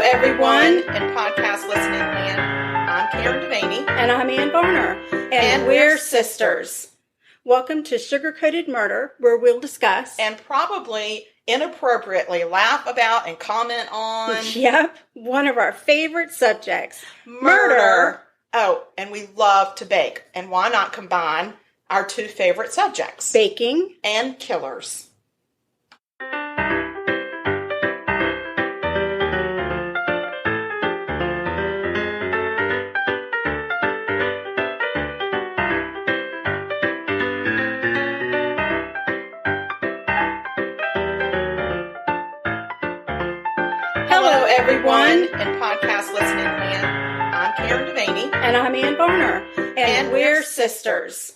everyone in podcast listening land. I'm DeVanie. And I'm Varner. And we're sisters. Welcome to Sugar-Coated Murder, where we'll discuss and probably inappropriately laugh about and comment on. Yep, one of our favorite subjects. Murder. Oh, and we love to bake. And why not combine our two favorite subjects? Baking and killers. Hello, everyone in podcast listening land. I'm DeVanie. And I'm Varner. And we're sisters.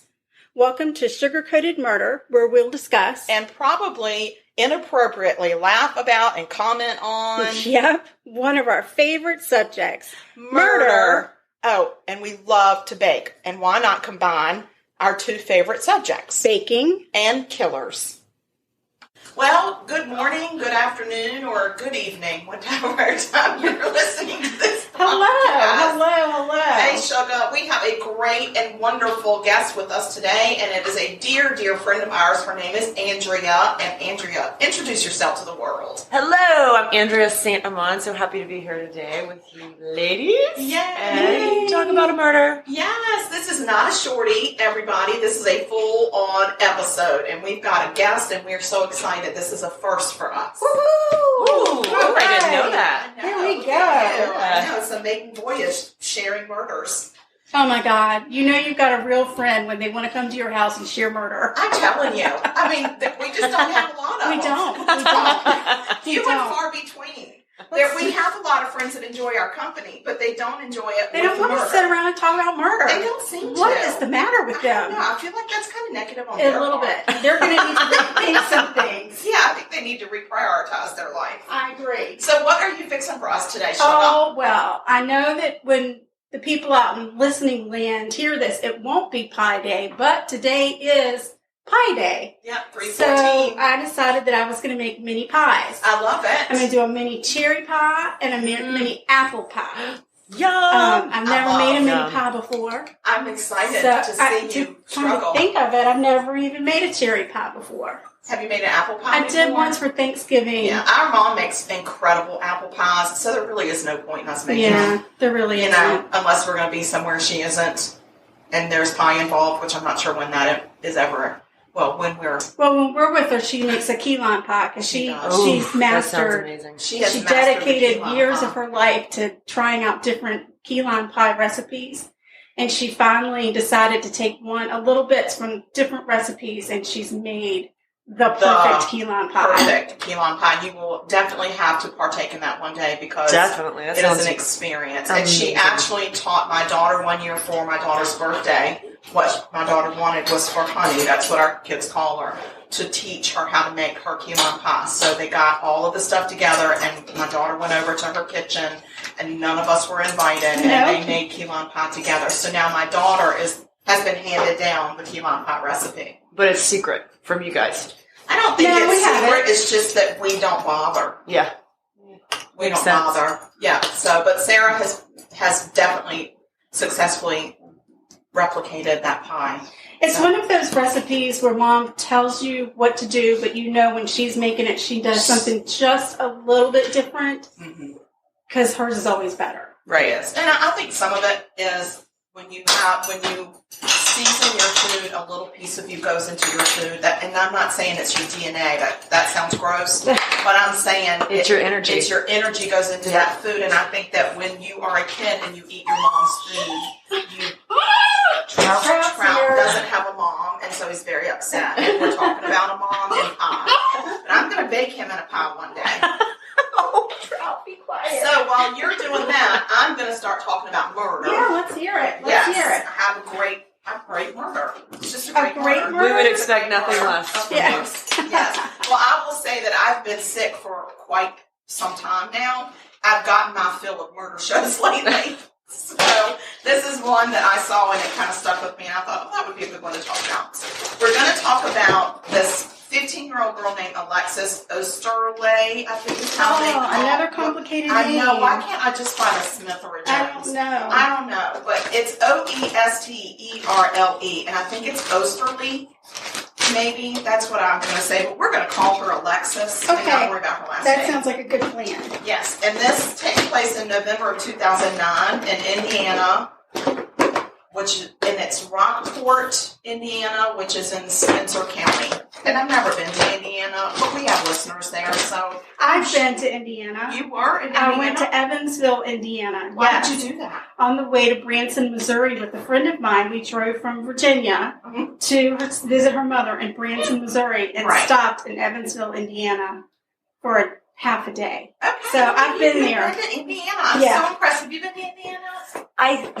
Welcome to Sugar-Coated Murder, where we'll discuss and probably inappropriately laugh about and comment on. Yep, one of our favorite subjects. Murder. Oh, and we love to bake. And why not combine our two favorite subjects? Baking and killers. Well, good morning, good afternoon, or good evening, whatever time you're listening to this podcast. Hello. Hey, Sugar, we have a great and wonderful guest with us today, and it is a dear, dear friend of ours. Her name is Andrea. And Andrea, introduce yourself to the world. Hello, I'm Andrea St. Amand. So happy to be here today with you ladies. Yay! And talk about a murder. Yes, this is not a shorty, everybody. This is a full-on episode, and we've got a guest, and we're so excited. This is a first for us. Ooh, I didn't know that. Here we go. I know, it's a maiden voyage sharing murders. Oh my God. You know you've got a real friend when they want to come to your house and share murder. I'm telling you. I mean, we just don't have a lot of them. We don't. Few and far between. We have a lot of friends that enjoy our company, but they don't enjoy it. They don't want to sit around and talk about murder. They don't seem to. What is the matter with them? I feel like that's kind of negative on their part. A little bit. They're going to need to rethink some things. Yeah, I think they need to reprioritize their life. I agree. So what are you fixing for us today, Sugar? Oh, well, I know that when the people out in listening land hear this, it won't be Pie Day, but today is Pie Day. Yeah, 3/14. So I decided that I was going to make mini pies. I love it. I'm going to do a mini cherry pie and a mini apple pie. Yum! I've never made a mini pie before. I'm excited to see you struggle. To think of it, I've never even made a cherry pie before. Have you made an apple pie before? I did once for Thanksgiving. Yeah, our mom makes incredible apple pies, so there really is no point in us making them. Yeah, there really isn't. Unless we're going to be somewhere she isn't, and there's pie involved, which I'm not sure when that is ever. Well, when we're with her, she makes a key lime pie because she's mastered. That sounds amazing. She dedicated years of her life to trying out different key lime pie recipes, and she finally decided to take a little bits from different recipes, and she's made the perfect key lime pie. Perfect key lime pie. You will definitely have to partake in that one day because definitely it is an experience. And she actually taught my daughter one year for my daughter's birthday. What my daughter wanted was for honey. That's what our kids call her. To teach her how to make her key lime pie. So they got all of the stuff together, and my daughter went over to her kitchen, and none of us were invited, and they made key lime pie together. So now my daughter has been handed down the key lime pie recipe. But it's secret from you guys. I don't think it's secret. It's just that we don't bother. Yeah. We don't bother. Yeah. So, but Sarah has definitely successfully replicated that pie. It's one of those recipes where mom tells you what to do, but you know when she's making it, she does something just a little bit different because hers is always better. Right. And I think some of it is when you season your food, a little piece of you goes into your food. And I'm not saying it's your DNA. That sounds gross. But I'm saying it's your energy. It's your energy goes into that food. And I think that when you are a kid and you eat your mom's food, Trout doesn't have a mom, and so he's very upset. And we're talking about a mom and pie. But I'm going to bake him in a pie one day. Oh, Trout, be quiet. So while you're doing that, I'm going to start talking about murder. Yeah, let's hear it. I have a great murder. It's just a great murder. We would expect nothing less. Yes. Yes. Well, I will say that I've been sick for quite some time now. I've gotten my fill of murder shows lately. So this is one that I saw and it kind of stuck with me, and I thought, that would be a good one to talk about. We're going to talk about this 15-year-old girl named Alexis Oesterle, I think is how they call another complicated name. I know. Why can't I just find a Smith or a Jones? I don't know. But it's Oesterle, and I think it's Oesterle. Maybe that's what I'm going to say. But we're going to call her Alexis. Okay. And not worry about her last That name. sounds like a good plan. Yes. And this takes place in November of 2009 in Indiana, and it's Rockport, Indiana, which is in Spencer County. And I've never been to Indiana, but we have listeners there, so. I've been to Indiana. You were in Indiana? I went to Evansville, Indiana. Why did you do that? On the way to Branson, Missouri with a friend of mine. We drove from Virginia to visit her mother in Branson, Missouri, and stopped in Evansville, Indiana for half a day. Okay. So I've been there. You've been to Indiana. I'm so impressed. Have you been to Indiana?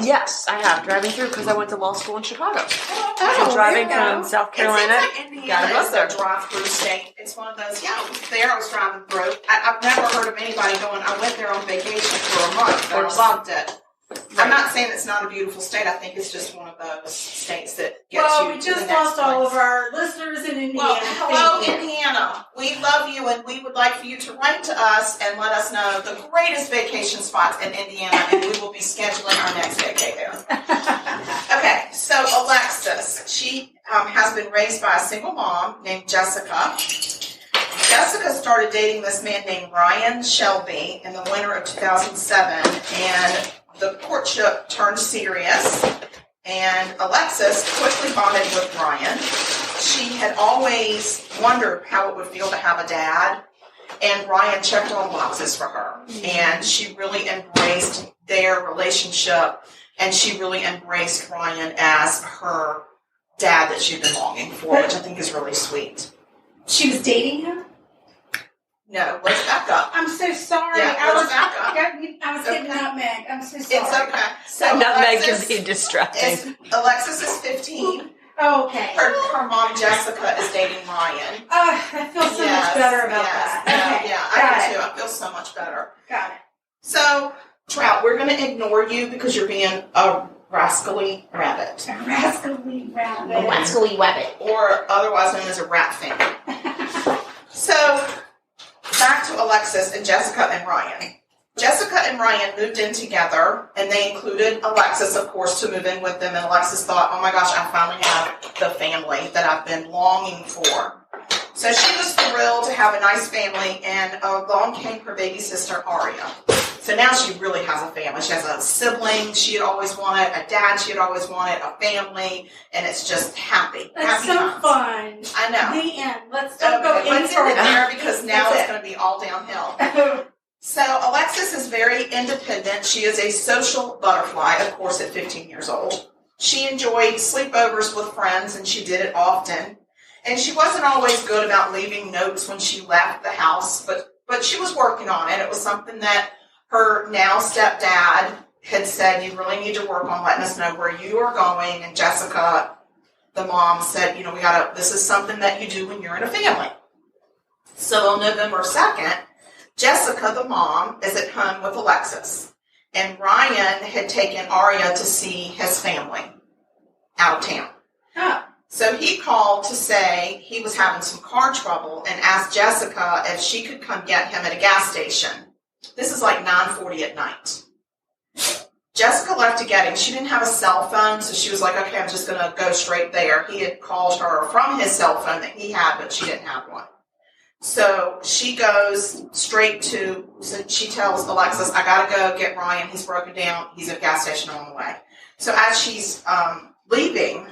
Yes, I have. Driving through because I went to law school in Chicago. Oh, So driving from South Carolina. It seems like Indiana is a drive-through state. It's one of those, I was there, I was driving through. I've never heard of anybody going, I went there on vacation for a month and I loved it. I'm not saying it's not a beautiful state. I think it's just one of those states that gets you we to just the next lost all place. of our listeners in Indiana. Well, hello, Indiana. We love you, and we would like for you to write to us and let us know the greatest vacation spots in Indiana, and we will be scheduling our next vacay there. Okay, so Alexis, she has been raised by a single mom named Jessica. Jessica started dating this man named Ryan Shelby in the winter of 2007, and the courtship turned serious, and Alexis quickly bonded with Ryan. She had always wondered how it would feel to have a dad, and Ryan checked all boxes for her. And she really embraced their relationship, and she really embraced Ryan as her dad that she'd been longing for, which I think is really sweet. She was dating him? No, let's back up. I'm so sorry. Yeah, I was Okay. hitting nutmeg. I'm so sorry. It's okay. So Nutmeg can be distracting. Alexis is 15. Oh, okay. Her mom, Jessica, is dating Ryan. I feel so much better about that. Okay. I do too. I feel so much better. Got it. So, Trout, we're going to ignore you because you're being a rascally rabbit. A rascally rabbit. A rascally rabbit. Or otherwise known as a rat finger. So, back to Alexis and Jessica and Ryan. Jessica and Ryan moved in together, and they included Alexis, of course, to move in with them. And Alexis thought, oh my gosh, I finally have the family that I've been longing for. So she was thrilled to have a nice family, and along came her baby sister, Aria. So now she really has a family. She has a sibling she had always wanted, a dad she had always wanted, a family, and it's just happy. That's happy so times. fun. I know. The end. Let's don't go any let's end further. it there because now That's it's going to be all downhill. So Alexis is very independent. She is a social butterfly, of course, at 15 years old. She enjoyed sleepovers with friends, and she did it often. And she wasn't always good about leaving notes when she left the house, but she was working on it. It was something that her now stepdad had said, you really need to work on letting us know where you are going. And Jessica, the mom, said, this is something that you do when you're in a family. So on November 2nd, Jessica, the mom, is at home with Alexis. And Ryan had taken Aria to see his family out of town. Oh. So he called to say he was having some car trouble and asked Jessica if she could come get him at a gas station. This is like 9:40 at night. Jessica left to get him. She didn't have a cell phone, so she was like, okay, I'm just going to go straight there. He had called her from his cell phone that he had, but she didn't have one. So she goes straight so she tells Alexis, I got to go get Ryan. He's broken down. He's at a gas station on the way. So as she's leaving,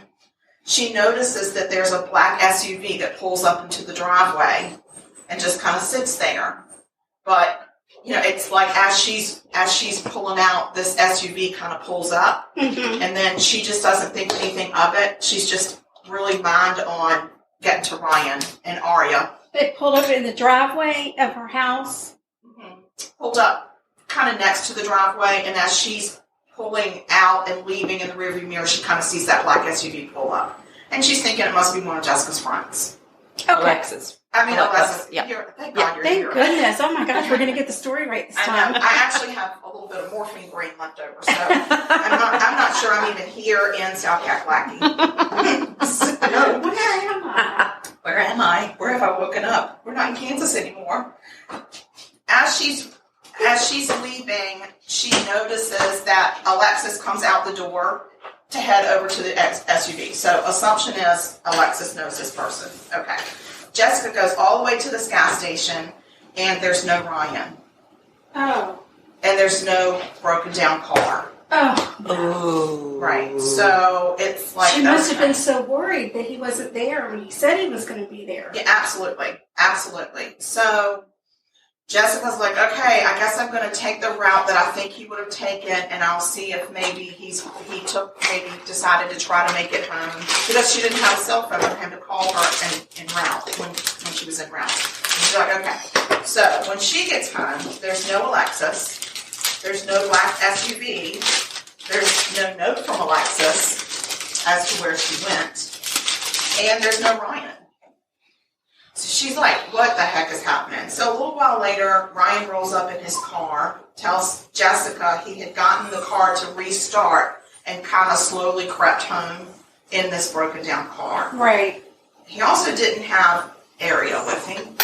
she notices that there's a black SUV that pulls up into the driveway and just kind of sits there. But, it's like as she's pulling out, this SUV kind of pulls up, and then she just doesn't think anything of it. She's just really mind on getting to Ryan and Aria. They pulled up in the driveway of her house. Pulled up kind of next to the driveway, and as she's pulling out and leaving in the rearview mirror, she kind of sees that black SUV pull up. And she's thinking it must be one of Jessica's friends. Okay. Alexis. Yeah. Thank God you're Thank here. goodness. Oh my gosh, we're going to get the story right this time. I know. I actually have a little bit of morphine brain left over, so I'm not sure I'm even here in South Kakalaki. So, Where am I? where am I? Where have I woken up? We're not in Kansas anymore. As she's leaving, she notices that Alexis comes out the door to head over to the SUV. So assumption is Alexis knows this person. Okay. Jessica goes all the way to this gas station, and there's no Ryan. Oh. And there's no broken down car. Oh. Right. So it's like... She must have been so worried that he wasn't there when he said he was going to be there. Yeah, absolutely. Absolutely. So Jessica's like, okay, I guess I'm going to take the route that I think he would have taken, and I'll see if maybe he decided to try to make it home, because she didn't have a cell phone for him to call her en route when she was en route. And she's like, okay. So when she gets home, there's no Alexis, there's no black SUV, there's no note from Alexis as to where she went, and there's no Ryan. So she's like, what the heck is happening? So a little while later, Ryan rolls up in his car, tells Jessica he had gotten the car to restart and kind of slowly crept home in this broken down car. Right. He also didn't have Area with him.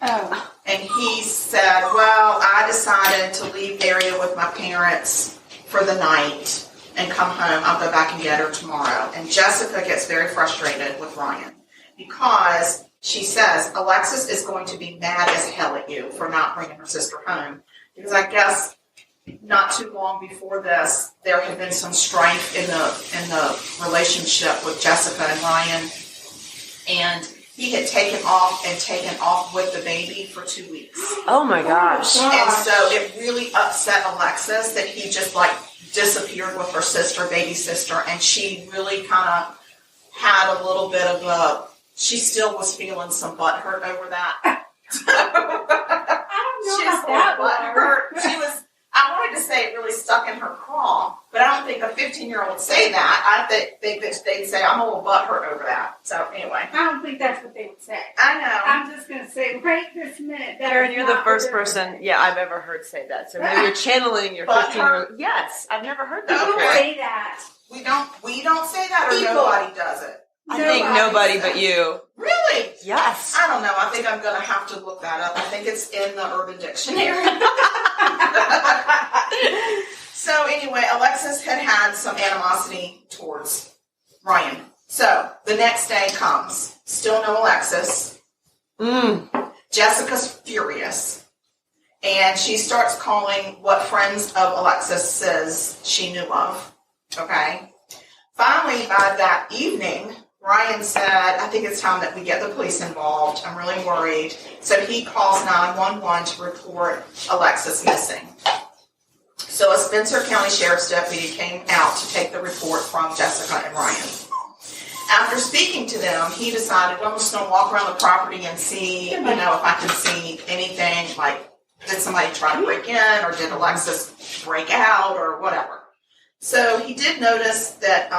Oh. And he said, well, I decided to leave Area with my parents for the night and come home. I'll go back and get her tomorrow. And Jessica gets very frustrated with Ryan because she says, Alexis is going to be mad as hell at you for not bringing her sister home. Because I guess not too long before this, there had been some strife in the relationship with Jessica and Ryan. And he had taken off with the baby for 2 weeks. Oh my gosh. And so it really upset Alexis that he just like disappeared with her sister, baby sister. And she really kind of had a little bit of she still was feeling some butthurt over that. I don't know about that butthurt. She was, I wanted to say it really stuck in her craw, but I don't think a 15-year-old would say that. I think they'd say, I'm a little butthurt over that. So anyway. I don't think that's what they would say. I know. I'm just going to say right this minute. Karen, you're the first person, I've ever heard say that. So maybe you're channeling your 15-year-old. Yes, I've never heard that Don't before. say that. We don't say that, or People. nobody does it. I think nobody but you. Really? Yes. I don't know. I think I'm going to have to look that up. I think it's in the Urban Dictionary. So anyway, Alexis had some animosity towards Ryan. So the next day comes. Still no Alexis. Jessica's furious. And she starts calling what friends of Alexis says she knew of. Okay? Finally, by that evening, Ryan said, I think it's time that we get the police involved. I'm really worried. So he calls 911 to report Alexis missing. So a Spencer County Sheriff's deputy came out to take the report from Jessica and Ryan. After speaking to them, he decided, well, I'm just going to walk around the property and see, if I can see anything, like, did somebody try to break in, or did Alexis break out, or whatever. So he did notice that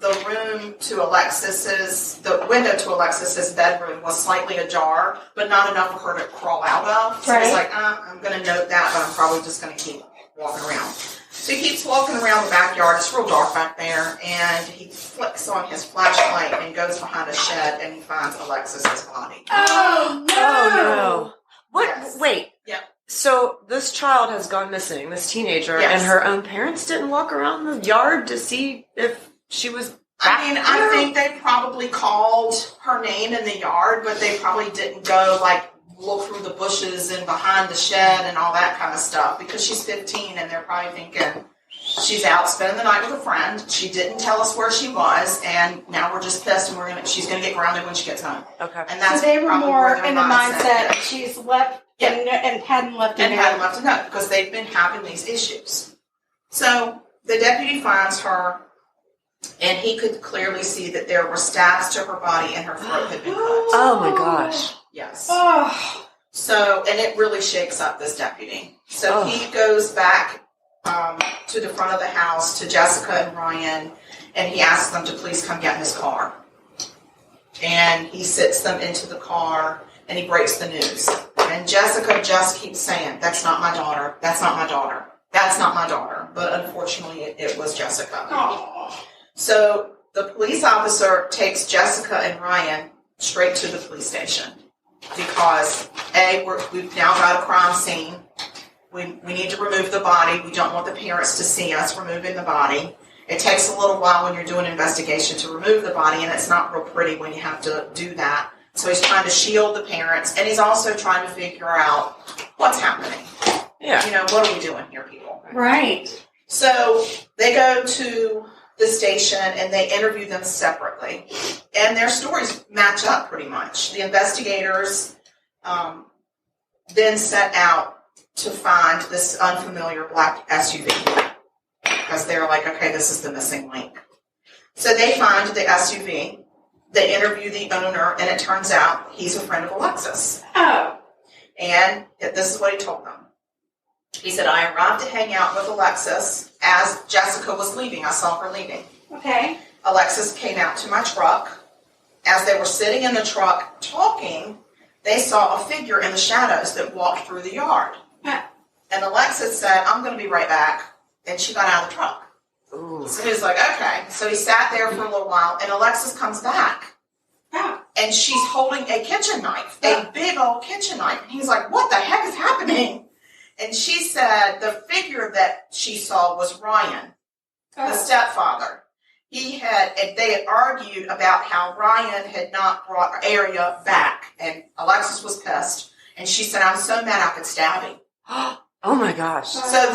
the window to Alexis's bedroom was slightly ajar, but not enough for her to crawl out of. So he's like, I'm going to note that, but I'm probably just going to keep walking around. So he keeps walking around the backyard. It's real dark back there, and he flicks on his flashlight and goes behind a shed, and he finds Alexis's body. Oh, no! Oh, no. What? Yes. Wait. Yeah. So this child has gone missing, this teenager, and her own parents didn't walk around the yard to see if she was back there? I think they probably called her name in the yard, but they probably didn't go, look through the bushes and behind the shed and all that kind of stuff, because she's 15, and they're probably thinking she's out spending the night with a friend. She didn't tell us where she was, and now we're just pissed, and she's going to get grounded when she gets home. Okay. And that's so they were more in the mindset is. she's left and hadn't left a note. And hadn't left a note, because they've been having these issues. So the deputy finds her, and he could clearly see that there were stabs to her body and her throat had been cut. Oh my gosh. Yes. Oh. So, and it really shakes up this deputy. So he goes back to the front of the house to Jessica and Ryan, and he asks them to please come get his car. And he sits them into the car, and he breaks the news. And Jessica just keeps saying, that's not my daughter, that's not my daughter, that's not my daughter. But unfortunately, it was Jessica. Oh. So the police officer takes Jessica and Ryan straight to the police station because, A, we've now got a crime scene. We need to remove the body. We don't want the parents to see us removing the body. It takes a little while when you're doing an investigation to remove the body, and it's not real pretty when you have to do that. So he's trying to shield the parents, and he's also trying to figure out what's happening. Yeah. What are we doing here, people? Right. So they go to the station, and they interview them separately. And their stories match up pretty much. The investigators then set out to find this unfamiliar black SUV. Because they're like, okay, this is the missing link. So they find the SUV. They interview the owner, and it turns out he's a friend of Alexis. Oh. And this is what he told them. He said, I arrived to hang out with Alexis as Jessica was leaving. I saw her leaving. Okay. Alexis came out to my truck. As they were sitting in the truck talking, they saw a figure in the shadows that walked through the yard. And Alexis said, I'm going to be right back. And she got out of the truck. Ooh. So he was like, okay. So he sat there for a little while, and Alexis comes back. Oh. And she's holding a kitchen knife, a big old kitchen knife. And he's like, what the heck is happening? And she said the figure that she saw was Ryan, the stepfather. They had argued about how Ryan had not brought Area back. And Alexis was pissed. And she said, I'm so mad I could stab him. Oh my gosh. So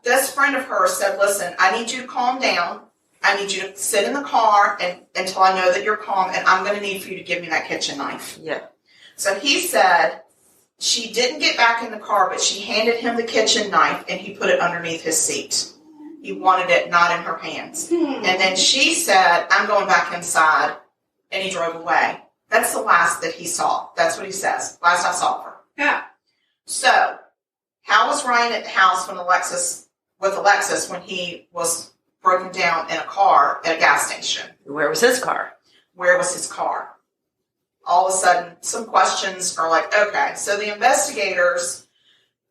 this friend of hers said, listen, I need you to calm down. I need you to sit in the car until I know that you're calm, and I'm going to need for you to give me that kitchen knife. Yeah. So he said she didn't get back in the car, but she handed him the kitchen knife, and he put it underneath his seat. He wanted it not in her hands. And then she said, I'm going back inside, and he drove away. That's the last that he saw. That's what he says. Last I saw her. Yeah. So how was Ryan at the house with Alexis when he was broken down in a car at a gas station? Where was his car? Where was his car? All of a sudden, some questions are like, okay. So the investigators,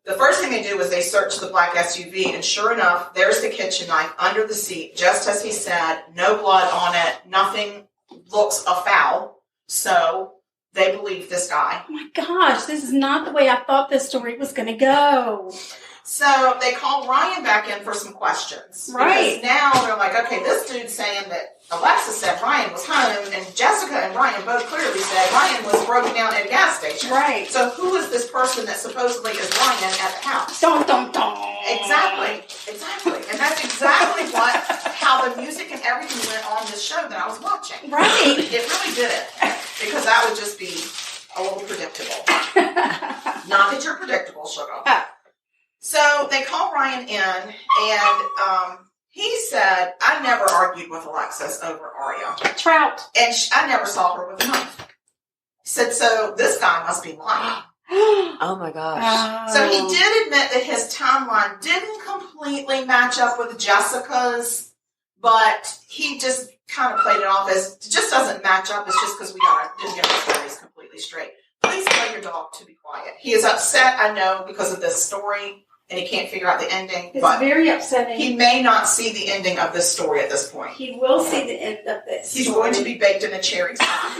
the first thing they do is they search the black SUV, and sure enough, there's the kitchen knife under the seat, just as he said, no blood on it, nothing looks afoul. So they believe this guy. Oh my gosh, this is not the way I thought this story was going to go. So they call Ryan back in for some questions. Right. Because now they're like, okay, this dude's saying that Alexis said Ryan was home, and Jessica and Ryan both clearly said Ryan was broken down at a gas station. Right. So who is this person that supposedly is Ryan at the house? Dun, dun, dun. Exactly. And that's exactly how the music and everything went on this show that I was watching. Right. It really did it. Because that would just be a little predictable. Not that you're predictable, sugar. So they call Ryan in, and he said, I never argued with Alexis over Aria. Trout. And I never saw her with a knife. He said, so this guy must be lying. Oh my gosh. So he did admit that his timeline didn't completely match up with Jessica's, but he just kind of played it off as it just doesn't match up. It's just because we didn't get our stories completely straight. Please tell your dog to be quiet. He is upset, I know, because of this story, and he can't figure out the ending. It's but very upsetting. he may not see the ending of this story at this point. He will see the end of this. He's going to be baked in a cherry pie.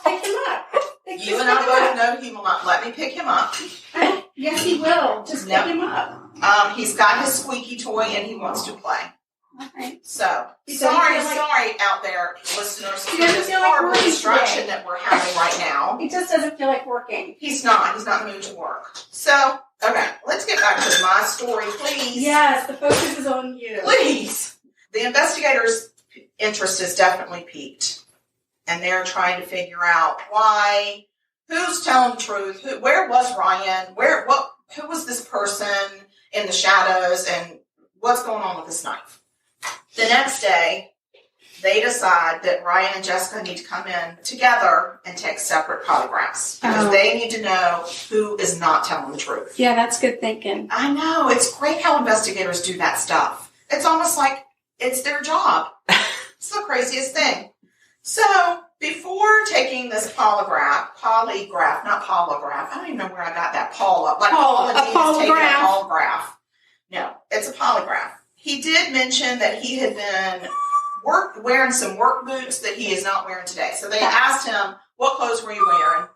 Pick him up. You and I both know he will not let me pick him up. Yes, he will. Just pick him up. He's got his squeaky toy, and he wants to play. Okay. So, sorry out there, listeners, for this horrible destruction that we're having right now. He just doesn't feel like working. He's not in the mood to work. So, okay, let's get back to my story, please. Yes, the focus is on you. Please. The investigators' interest is definitely piqued. And they're trying to figure out why, who's telling the truth, where was Ryan, who was this person in the shadows, and what's going on with this knife. The next day, they decide that Ryan and Jessica need to come in together and take separate polygraphs. Because they need to know who is not telling the truth. Yeah, that's good thinking. I know. It's great how investigators do that stuff. It's almost like it's their job. It's the craziest thing. So, before taking this polygraph, not polygraph. I don't even know where I got that Paula. Like Paula Dean is taking a polygraph. No, it's a polygraph. He did mention that he had been wearing some work boots that he is not wearing today. So they asked him, what clothes were you wearing,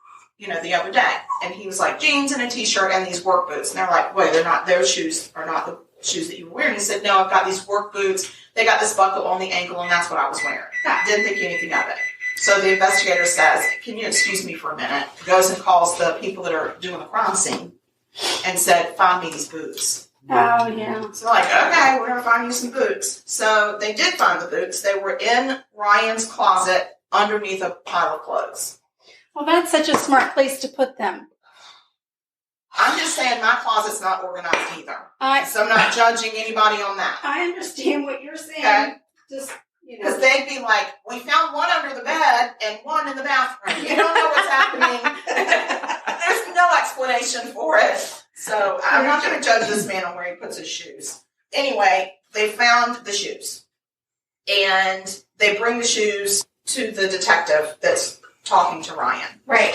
the other day? And he was like, jeans and a t-shirt and these work boots. And they're like, wait, those shoes are not the shoes that you were wearing. He said, no, I've got these work boots. They got this buckle on the ankle, and that's what I was wearing. Didn't think anything of it. So the investigator says, can you excuse me for a minute? Goes and calls the people that are doing the crime scene and said, find me these boots. Oh, yeah. So like, okay, we're going to find you some boots. So they did find the boots. They were in Ryan's closet underneath a pile of clothes. Well, that's such a smart place to put them. I'm just saying my closet's not organized either. So I'm not judging anybody on that. I understand what you're saying. Okay. Just, Because they'd be like, we found one under the bed and one in the bathroom. You don't know what's happening. There's no explanation for it. So I'm not going to judge this man on where he puts his shoes. Anyway, they found the shoes. And they bring the shoes to the detective that's talking to Ryan. Right.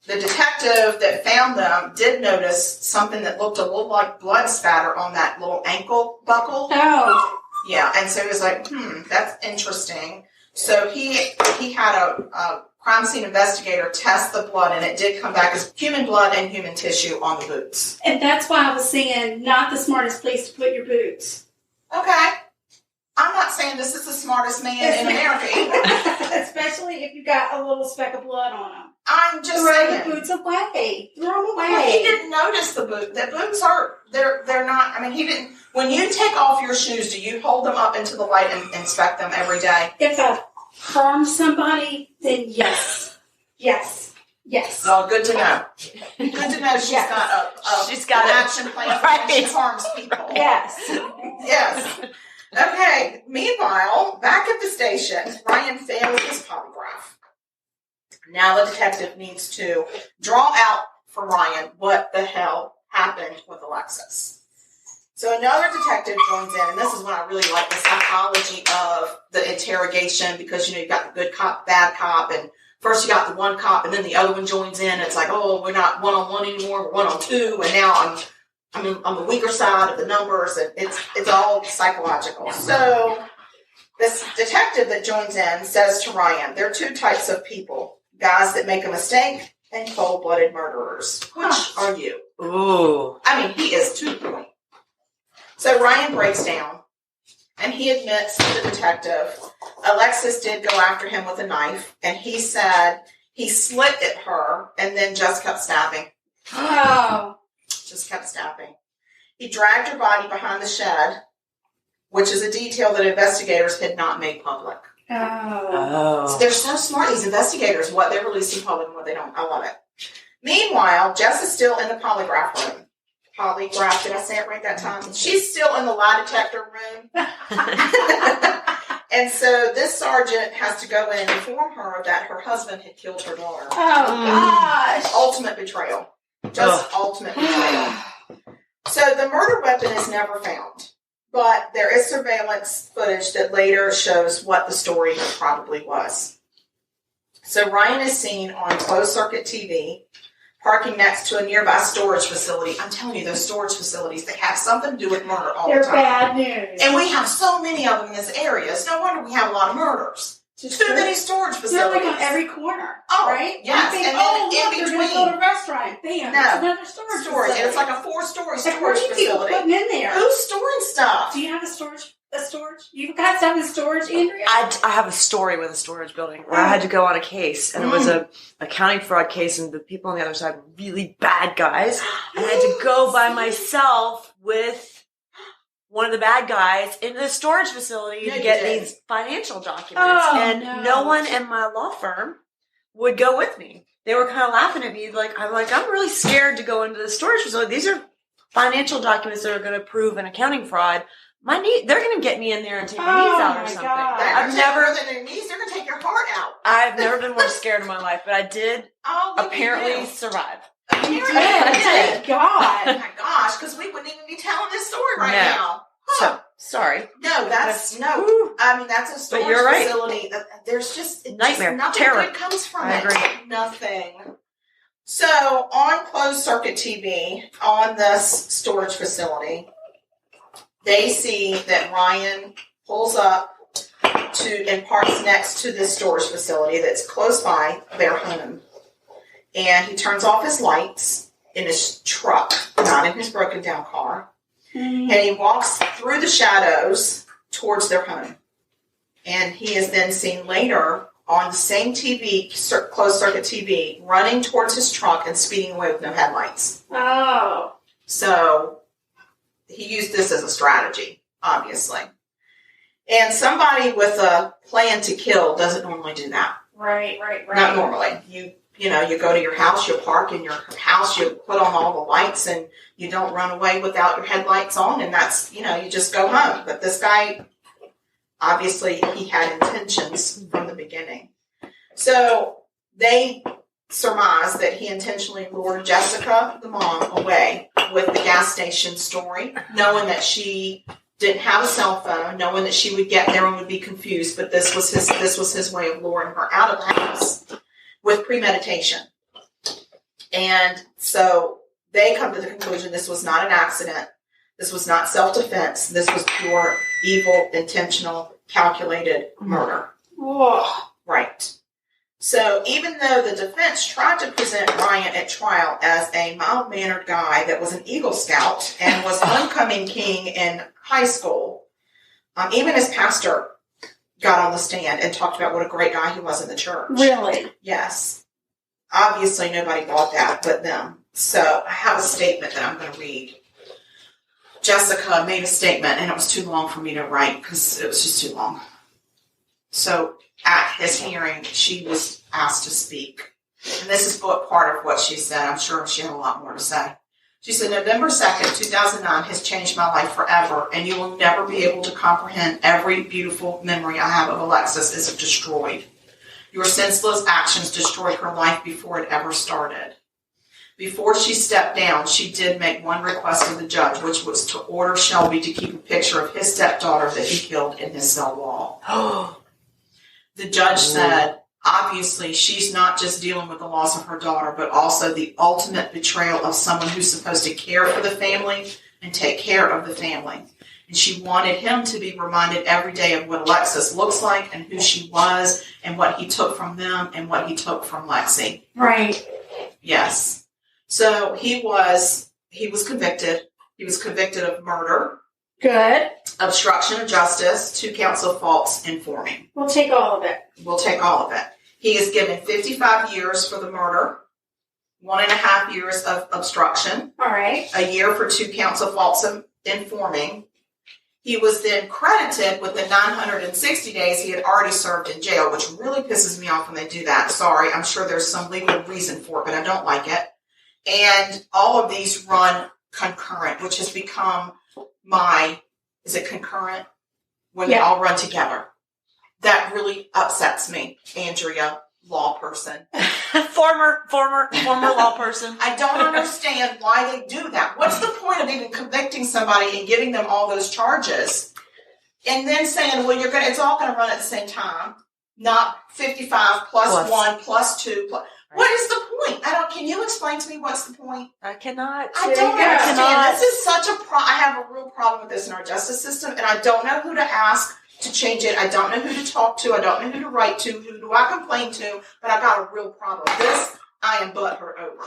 The detective that found them did notice something that looked a little like blood spatter on that little ankle buckle. Oh. Yeah, and so he was like, that's interesting. So he had a crime scene investigator test the blood, and it did come back as human blood and human tissue on the boots. And that's why I was saying not the smartest place to put your boots. Okay. I'm not saying this is the smartest man in America either. Especially if you got a little speck of blood on them. I'm just Throw saying. the boots away. Throw them away. Well, he didn't notice the boot. The boots they're not, I mean, he didn't. When you take off your shoes, do you hold them up into the light and inspect them every day? If I harm somebody, then yes. Yes. Yes. Well, good to know. Good to know she's got an action plan when she harms people. Yes. Yes. Okay. Meanwhile, back at the station, Ryan fails his polygraph. Now the detective needs to draw out for Ryan what the hell happened with Alexis. So another detective joins in, and this is when I really like the psychology of the interrogation, because, you've got the good cop, bad cop, and first you got the one cop, and then the other one joins in. It's like, oh, we're not one-on-one anymore, we're one-on-two, and now I'm the weaker side of the numbers, and it's all psychological. So this detective that joins in says to Ryan, there are two types of people, guys that make a mistake and cold-blooded murderers. Which are you? Ooh. I mean, he is to the point. So Ryan breaks down, and he admits to the detective, Alexis did go after him with a knife, and he said he slit at her and then just kept stabbing. Oh. Just kept stabbing. He dragged her body behind the shed, which is a detail that investigators had not made public. Oh. So they're so smart, these investigators, what they release in public and what they don't. I love it. Meanwhile, Jess is still in the polygraph room. Polygraph, did I say it right that time? She's still in the lie detector room. And so this sergeant has to go in and inform her that her husband had killed her daughter. Oh, gosh. Ultimate betrayal. Just ultimate betrayal. So the murder weapon is never found. But there is surveillance footage that later shows what the story probably was. So Ryan is seen on closed-circuit TV, parking next to a nearby storage facility. I'm telling you, those storage facilities, they have something to do with murder all the time. They're bad news. And we have so many of them in this area. It's no wonder we have a lot of murders. Too many storage facilities. They're like on every corner, right? Yes. You think, and then look, in between. We're going to go to a restaurant. Bam, No. it's another storage facility. And it's like a 4-story storage What are you people facility. putting in there? Who's storing stuff? Do you have a storage? You've got stuff in storage, Andrea? I have a story with a storage building where I had to go on a case, and it was a accounting fraud case, and the people on the other side were really bad guys, and I had to go by myself with one of the bad guys into the storage facility to get these financial documents, and no one in my law firm would go with me. They were kind of laughing at me, I'm really scared to go into the storage facility. These are financial documents that are going to prove an accounting fraud. They're going to get me in there and take my knees out or something. God. I've never. Their knees, they're going to take your heart out. I've never been more scared in my life, but I did apparently survive. You did. Thank God. Oh my gosh, because we wouldn't even be telling this story right now. Huh. So sorry. No, that's a storage but you're right. facility. There's just nightmare, nothing terror. good comes from I it. agree. Nothing. So on closed circuit TV on this storage facility, they see that Ryan pulls up and parks next to this storage facility that's close by their home. And he turns off his lights in his truck, not in his broken down car. And he walks through the shadows towards their home. And he is then seen later on the same TV, closed circuit TV, running towards his truck and speeding away with no headlights. Oh. So he used this as a strategy, obviously. And somebody with a plan to kill doesn't normally do that. Right. Not normally. You know, you go to your house, you park in your house, you put on all the lights, and you don't run away without your headlights on, and that's, you know, you just go home. But this guy, obviously, he had intentions from the beginning. So they surmise that he intentionally lured Jessica, the mom, away with the gas station story, knowing that she didn't have a cell phone, knowing that she would get there and would be confused, but this was his way of luring her out of the house with premeditation. And so they come to the conclusion this was not an accident. This was not self-defense. This was pure, evil, intentional, calculated murder. Whoa. Right. So even though the defense tried to present Ryan at trial as a mild-mannered guy that was an Eagle Scout and was homecoming king in high school, even his pastor got on the stand and talked about what a great guy he was in the church. Really? Yes. Obviously, nobody bought that but them. So I have a statement that I'm going to read. Jessica made a statement, and it was too long for me to write because it was just too long. So at his hearing, she was asked to speak. And this is part of what she said. I'm sure she had a lot more to say. She said, November 2nd, 2009 has changed my life forever, and you will never be able to comprehend every beautiful memory I have of Alexis is destroyed. Your senseless actions destroyed her life before it ever started. Before she stepped down, she did make one request of the judge, which was to order Shelby to keep a picture of his stepdaughter that he killed in his cell wall. The judge said, obviously, she's not just dealing with the loss of her daughter, but also the ultimate betrayal of someone who's supposed to care for the family and take care of the family. And she wanted him to be reminded every day of what Alexis looks like and who she was and what he took from them and what he took from Lexi. Right. Yes. So he was convicted. He was convicted of murder. Good. Obstruction of justice, 2 counts of false informing. We'll take all of it. We'll take all of it. He is given 55 years for the murder, 1.5 years of obstruction. All right. A year for 2 counts of false informing. He was then credited with the 960 days he had already served in jail, which really pisses me off when they do that. Sorry, I'm sure there's some legal reason for it, but I don't like it. And all of these run concurrent, which has become is it concurrent? When they all run together. That really upsets me, Andrea, law person. former law person. I don't understand why they do that. What's the point of even convicting somebody and giving them all those charges? And then saying, well, it's all going to run at the same time. Not 55 plus 1 plus 2 plus. What is the point? Can you explain to me what's the point? I cannot. I don't understand. This is such I have a real problem with this in our justice system, and I don't know who to ask to change it. I don't know who to talk to. I don't know who to write to. Who do I complain to? But I got a real problem. This, I am butthurt over.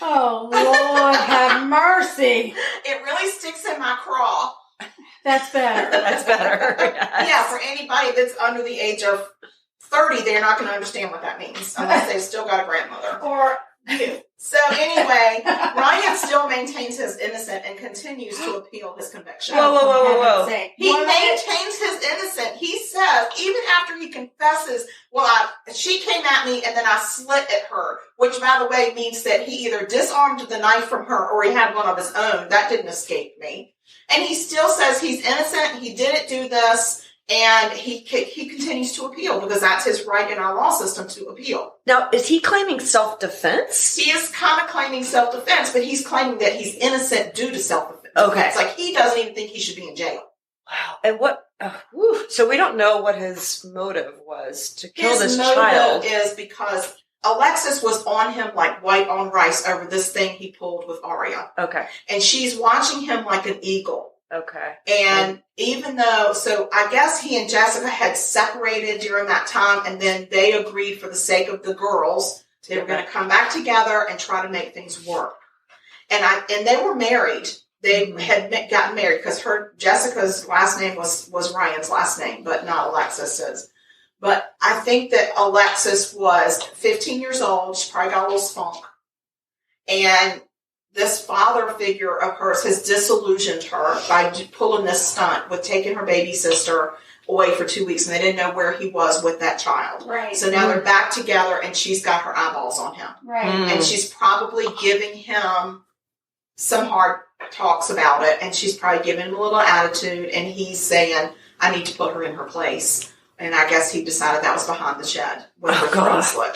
Oh, Lord, have mercy. It really sticks in my craw. That's better. That's better. Yes. Yeah, for anybody that's under the age of 30, they're not going to understand what that means unless they've still got a grandmother. Or you. So anyway, Ryan still maintains his innocence and continues to appeal his conviction. Whoa. He maintains his innocence. He says, even after he confesses, she came at me and then I slit at her, which, by the way, means that he either disarmed the knife from her or he had one of his own. That didn't escape me. And he still says he's innocent. He didn't do this. And he continues to appeal because that's his right in our law system to appeal. Now, is he claiming self-defense? He is kind of claiming self-defense, but he's claiming that he's innocent due to self-defense. Okay. It's like he doesn't even think he should be in jail. Wow. And what? So we don't know what his motive was to kill this child. His motive is because Alexis was on him like white on rice over this thing he pulled with Aria. Okay. And she's watching him like an eagle. Okay. And even though, so I guess he and Jessica had separated during that time, and then they agreed for the sake of the girls, they were going to come back together and try to make things work. And they were married. They had gotten married because Jessica's last name was Ryan's last name, but not Alexis's. But I think that Alexis was 15 years old. She probably got a little spunk. And this father figure of hers has disillusioned her by pulling this stunt with taking her baby sister away for 2 weeks, and they didn't know where he was with that child. Right. So now they're back together, and she's got her eyeballs on him. Right. And she's probably giving him some hard talks about it, and she's probably giving him a little attitude, and he's saying, I need to put her in her place. And I guess he decided that was behind the shed with her throat slit.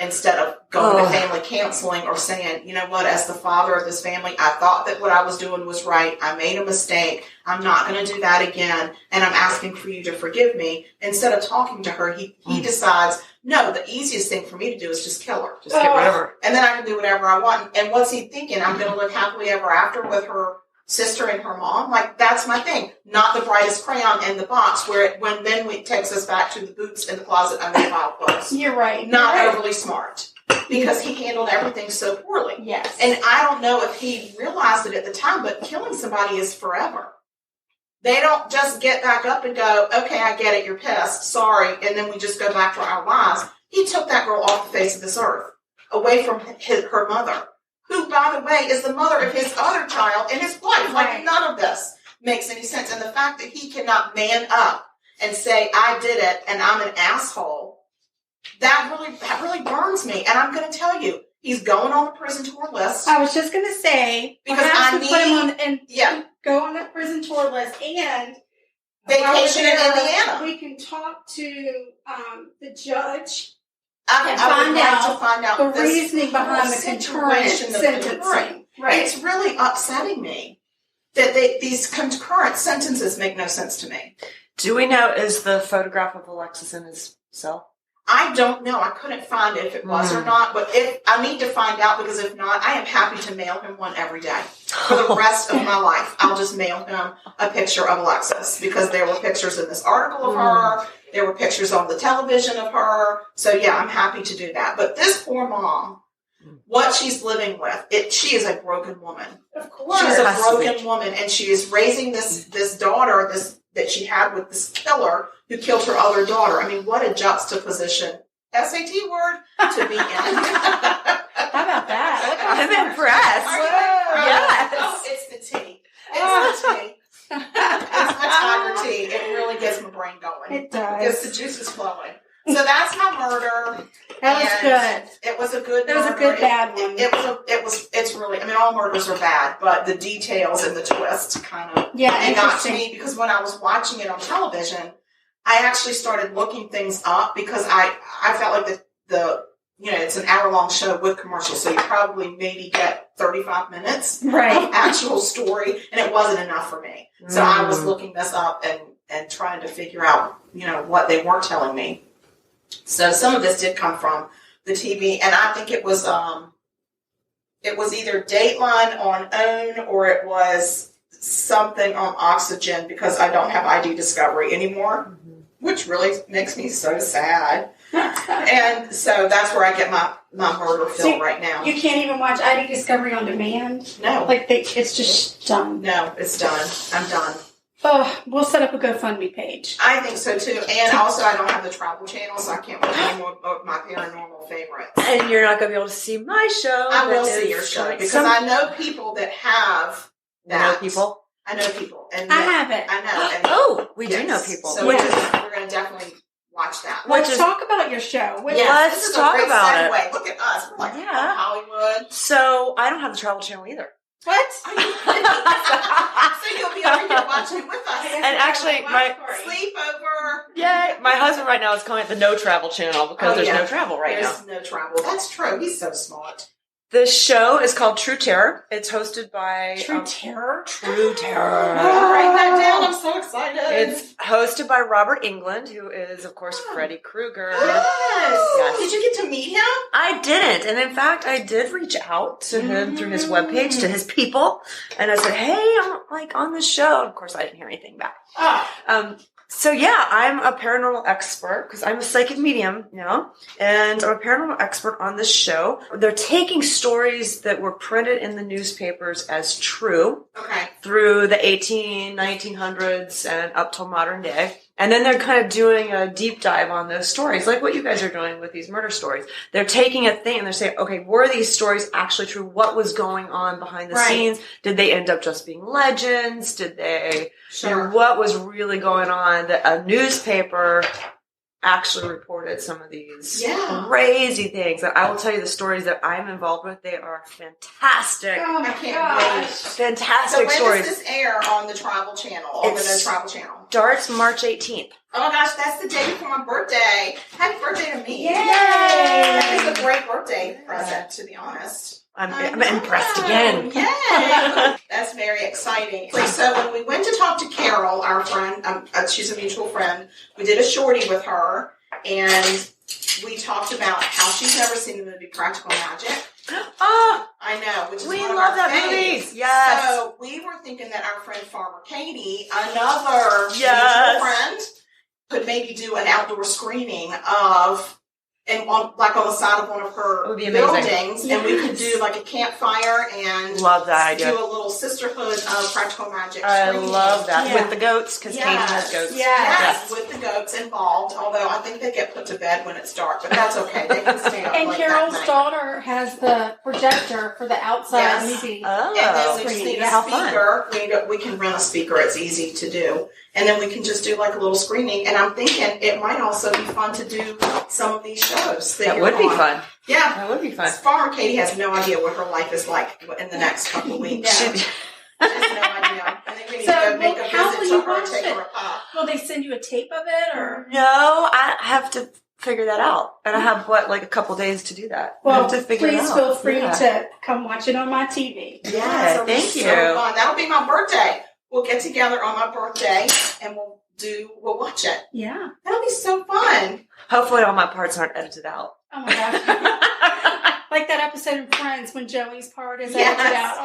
Instead of going to family counseling or saying, you know what, as the father of this family, I thought that what I was doing was right. I made a mistake. I'm not going to do that again. And I'm asking for you to forgive me. Instead of talking to her, he decides, no, the easiest thing for me to do is just kill her. Just get rid of her. And then I can do whatever I want. And what's he thinking? I'm going to live happily ever after with her sister and her mom? Like, that's my thing. Not the brightest crayon in the box when it takes us back to the boots in the closet under the pile of clothes. You're right. Not overly smart. Because he handled everything so poorly. Yes. And I don't know if he realized it at the time, but killing somebody is forever. They don't just get back up and go, okay, I get it, you're pissed, sorry, and then we just go back to our lives. He took that girl off the face of this earth, away from her mother, who, by the way, is the mother of his other child and his wife. Like, none of this makes any sense. And the fact that he cannot man up and say, I did it, and I'm an asshole, that really burns me. And I'm going to tell you, he's going on the prison tour list. I was just going to say, because put him on go on the prison tour list and vacation in Indiana. We can talk to the judge. I would like to find out the reasoning behind the concurrent sentencing. Right. It's really upsetting me that these concurrent sentences make no sense to me. Do we know, is the photograph of Alexis in his cell? I don't know. I couldn't find it if it was or not, but if I need to find out, because if not, I am happy to mail him one every day for the rest of my life. I'll just mail him a picture of Alexis, because there were pictures in this article of her. There were pictures on the television of her. So yeah, I'm happy to do that. But this poor mom, what she's living with, she is a broken woman. Of course. She's a broken woman, and she is raising this daughter, that she had with this killer who killed her other daughter. I mean, what a juxtaposition. SAT word to be in. How about that? I'm impressed. Yes. Oh, it's the tea. It's the tea. It's the tiger tea. It really gets my brain going. It does. Gets the juices flowing. So that's my murder. That was good. It was a good murder. It was a good bad one. It's really, I mean, all murders are bad, but the details and the twist kind of got to me, because when I was watching it on television, I actually started looking things up, because I felt like it's an hour-long show with commercials, so you probably maybe get 35 minutes of actual story, and it wasn't enough for me. So I was looking this up and trying to figure out, what they weren't telling me. So some of this did come from the TV, and I think it was either Dateline on OWN, or it was something on Oxygen, because I don't have ID Discovery anymore, which really makes me so sad. And so that's where I get my murder film right now. You can't even watch ID Discovery on demand? No. It's just done. No, it's done. I'm done. Oh, we'll set up a GoFundMe page. I think so too. And also, I don't have the travel channel, so I can't watch any more of my paranormal favorites. And you're not going to be able to see my show. I will see your show, because I know people that have that. You know people? I know people. And I have it. I know. And we do know people. So we're going to definitely watch that. Let's talk about your show. Let's talk about it. Look at us. We're like Hollywood. So I don't have the travel channel either. What? Are you kidding? So you'll be over here watching with us. And actually, my sleepover. Yeah, my husband right now is calling it the no travel channel, because there's no travel right now. There's no travel. That's true. He's so smart. The show is called True Terror. It's hosted by... True Terror? True Terror. Write that down. I'm so excited. It's hosted by Robert Englund, who is, of course, Freddy Krueger. Yes. Did you get to meet him? I didn't. And in fact, I did reach out to him through his webpage, to his people. And I said, hey, I'm like on the show. And of course, I didn't hear anything back. So yeah, I'm a paranormal expert because I'm a psychic medium, and I'm a paranormal expert on this show. They're taking stories that were printed in the newspapers as true through the 1900s and up till modern day. And then they're kind of doing a deep dive on those stories, like what you guys are doing with these murder stories. They're taking a thing and they're saying, okay, were these stories actually true? What was going on behind the scenes? Did they end up just being legends? Did they, what was really going on that a newspaper actually reported some of these crazy things? And I will tell you the stories that I'm involved with. They are fantastic. Oh, I can't wait. Fantastic stories. So when does this air on the Travel Channel, on the No Travel Channel? Starts March 18th. Oh my gosh, that's the day before my birthday. Happy birthday to me. Yay! That is a great birthday present, to be honest. I'm impressed again. Yay! That's very exciting. So when we went to talk to Carol, our friend, she's a mutual friend, we did a shorty with her, and we talked about how she's never seen the movie Practical Magic. I know, which is we one of love our that faves. movie. Yes. So we were thinking that our friend Farmer Katie, another mutual friend, could maybe do an outdoor screening of, and on the side of one of her buildings, and we could do like a campfire and love that idea. Do a little sisterhood of Practical Magic I screening. love that. With the goats, because Katie has goats. Yes, with the goats involved, although I think they get put to bed when it's dark, but that's okay. They can stay up And late Carol's that night. daughter has the projector for the outside movie. And then we just need a speaker. We can rent a speaker. It's easy to do. And then we can just do like a little screening. And I'm thinking it might also be fun to do some of these shows. That would be fun. Yeah. That would be fun. Farmer Katie has no idea what her life is like in the next couple of weeks. She has no idea. I think we need to go make a visit to her and take her a pop. Will they send you a tape of it? Or no, I have to figure that out. And I have, a couple days to do that. Well, I have to figure it out. Please feel free to come watch it on my TV. Yeah, thank you. So fun. That'll be my birthday. We'll get together on my birthday and we'll watch it. Yeah. That'll be so fun. Hopefully all my parts aren't edited out. Oh my gosh. Like that episode of Friends when Joey's part is edited out.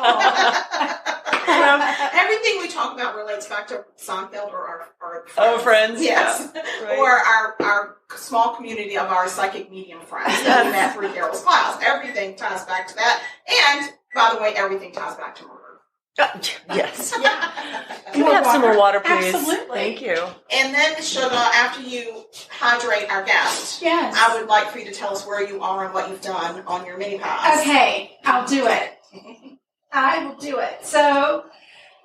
Everything we talk about relates back to Seinfeld or our friends. Oh, Friends. Yes. Yeah. Right. Or our small community of our psychic medium friends that we met through Carol's class. Everything ties back to that. And, by the way, everything ties back to murder. Yes. Yeah. Can we have some more water, please? Absolutely. Thank you. And then, Sugar, after you hydrate our guest, I would like for you to tell us where you are and what you've done on your mini pies. Okay, I'll do it. I will do it. So,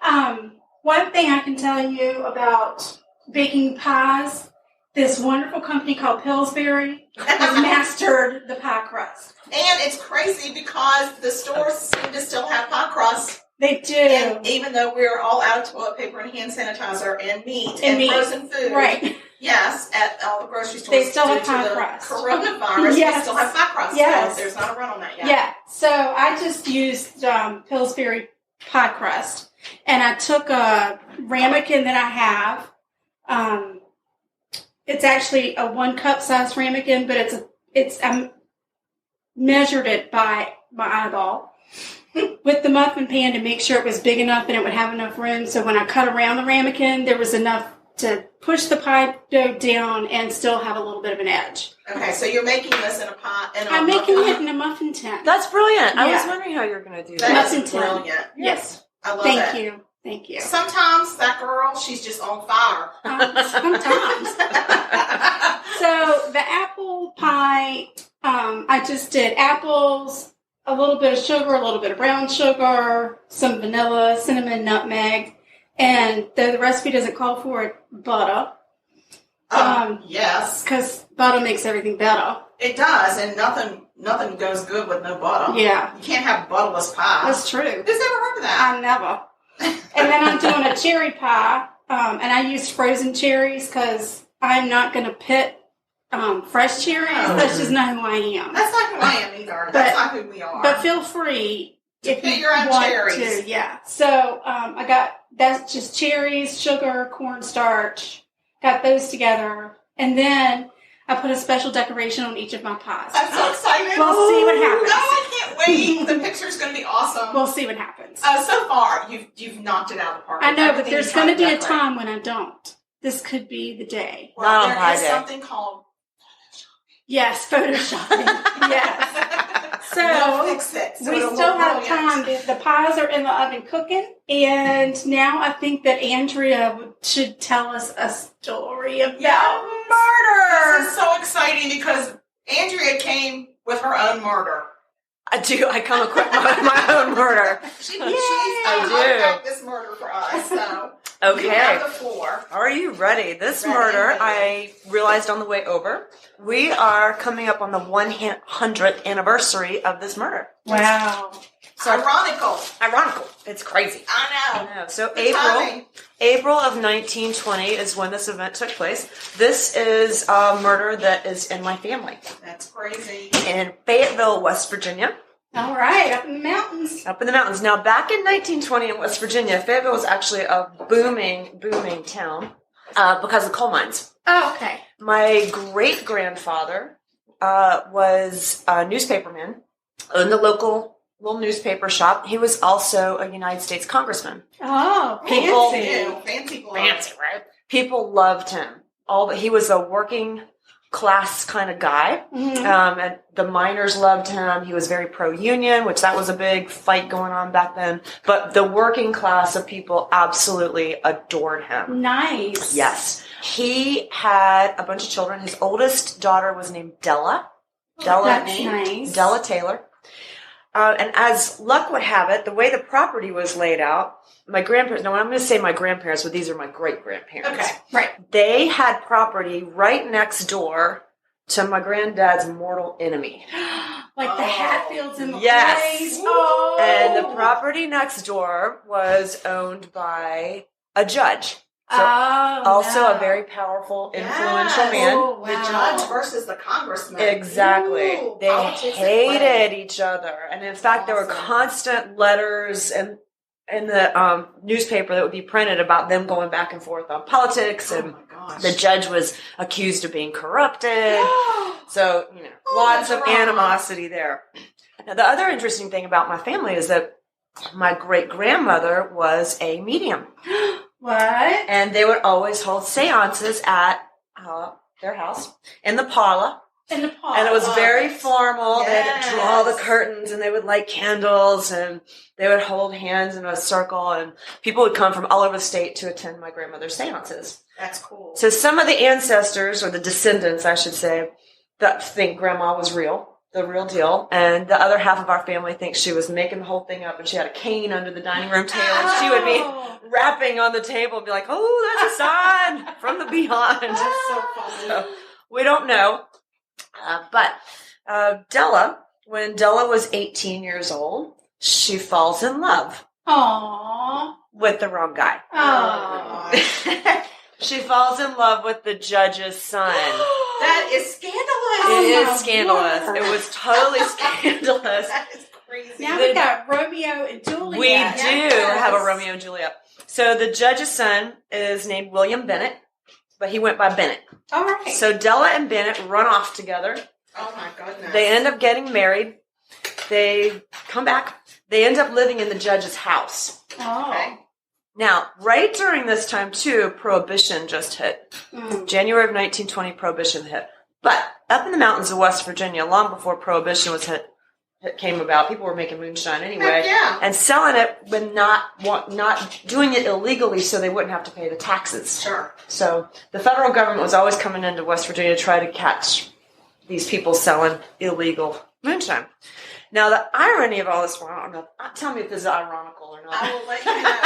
one thing I can tell you about baking pies, this wonderful company called Pillsbury has mastered the pie crust. And it's crazy because the stores seem to still have pie crust. They do. And even though we're all out of toilet paper and hand sanitizer and meat and frozen food. Right. Yes, at all the grocery stores. They still have pie crust. Coronavirus, they still have pie crust. Yes. So there's not a run on that yet. Yeah. So I just used Pillsbury pie crust. And I took a ramekin that I have. It's actually a 1 cup size ramekin, but I measured it by my eyeball with the muffin pan to make sure it was big enough and it would have enough room. So when I cut around the ramekin, there was enough to push the pie dough down and still have a little bit of an edge. Okay, so you're making this in a pie. I'm making it in a muffin tin. That's brilliant. Yeah. I was wondering how you were going to do that. That Muffin is brilliant. Yes. I love it. Thank you. Sometimes that girl, she's just on fire. Sometimes. So the apple pie, I just did apples, a little bit of sugar, a little bit of brown sugar, some vanilla, cinnamon, nutmeg, and though the recipe doesn't call for it, butter. Yes. Because butter makes everything better. It does, and nothing goes good with no butter. Yeah. You can't have butterless pie. That's true. Who's ever heard of that? I never. And then I'm doing a cherry pie, and I used frozen cherries because I'm not going to pit fresh cherries. That's just not who I am. That's not glam either. That's not who we are. But feel free if get you your own want cherries. to. Yeah. So I got that's just cherries, sugar, cornstarch. Got those together, and then I put a special decoration on each of my pies. I'm so excited. We'll see what happens. Oh, I can't wait. The picture's going to be awesome. We'll see what happens. So far, you've knocked it out of the park. I know, but Everything there's you tried going to be a decorate. time when I don't. This could be the day. Well, Not on there Pie is Day. something called Yes, photoshopping. Yes. We'll So fix it. So we it'll still look have brilliant. time. The pies are in the oven cooking, and now I think that Andrea should tell us a story about murder. This is so exciting because Andrea came with her own murder. I do. I come equipped with my own murder. She's I unpacked this murder for us. So Okay. you have the floor. Are you ready? This Ready, murder, ready. I realized on the way over, we are coming up on the 100th anniversary of this murder. Wow. So ironical. Ironical. It's crazy. I know. I know. So The timing. April of 1920 is when this event took place. This is a murder that is in my family That's crazy. in Fayetteville, West Virginia. All right, up in the mountains. Up in the mountains. Now, back in 1920 in West Virginia, Fayetteville was actually a booming town because of coal mines. Oh, okay. My great-grandfather was a newspaperman, owned the local little newspaper shop. He was also a United States congressman. Oh, People- fancy. Fancy gloves. Fancy, right? People loved him. He was a working class kind of guy. Mhm. And the miners loved him. He was very pro-union, which that was a big fight going on back then. But the working class of people absolutely adored him. Nice. Yes. He had a bunch of children. His oldest daughter was named Della. That's nice. Della Taylor. And as luck would have it, the way the property was laid out, my grandparents, no, I'm going to say my grandparents, but these are my great-grandparents. Okay. Right. They had property right next door to my granddad's mortal enemy. Like the Hatfields in the Yes. place. Oh. And the property next door was owned by a judge. So also no. a very powerful, influential Yes. man. Oh, The wow. judge versus the congressman. Exactly. Ooh, They politics at hated play. each other. And in fact, there were Awesome. constant letters and in the newspaper that would be printed about them going back and forth on politics, Oh and my gosh. the judge was accused of being corrupted. So, Oh, lots that's of wrong. animosity there. Now, the other interesting thing about my family is that my great-grandmother was a medium. What? And they would always hold seances at their house in the parlor. In the park. And it was very Yes. formal. They had to draw the Yes. curtains, and they would light candles, and they would hold hands in a circle, and people would come from all over the state to attend my grandmother's seances. That's cool. So some of the ancestors, or the descendants, I should say, that think grandma was real, the real deal, and the other half of our family thinks she was making the whole thing up, and she had a cane under the dining room table, and she would be Oh. rapping on the table and be like, "Oh, that's a sign from the beyond." That's so funny. So, we don't know. But Della, when Della was 18 years old, she falls in love Aww. with the wrong guy. Aww. She falls in love with the judge's son. That is scandalous. Oh, It my is scandalous. word. It was totally scandalous. That is crazy. Now we got Romeo and Juliet. We Yes. do have a Romeo and Juliet. So the judge's son is named William Bennett, but he went by Bennett. All right. So Della and Bennett run off together. Oh my goodness. They end up getting married. They come back. They end up living in the judge's house. Oh. Okay. Now, right during this time, too, Prohibition just hit. Mm. January of 1920, Prohibition hit. But up in the mountains of West Virginia, long before Prohibition was came about, people were making moonshine anyway. Heck yeah. And selling it, but not doing it illegally so they wouldn't have to pay the taxes. Sure. So the federal government was always coming into West Virginia to try to catch these people selling illegal moonshine. Now, the irony of all this, well, I don't know, tell me if this is ironical or not. I will let you know.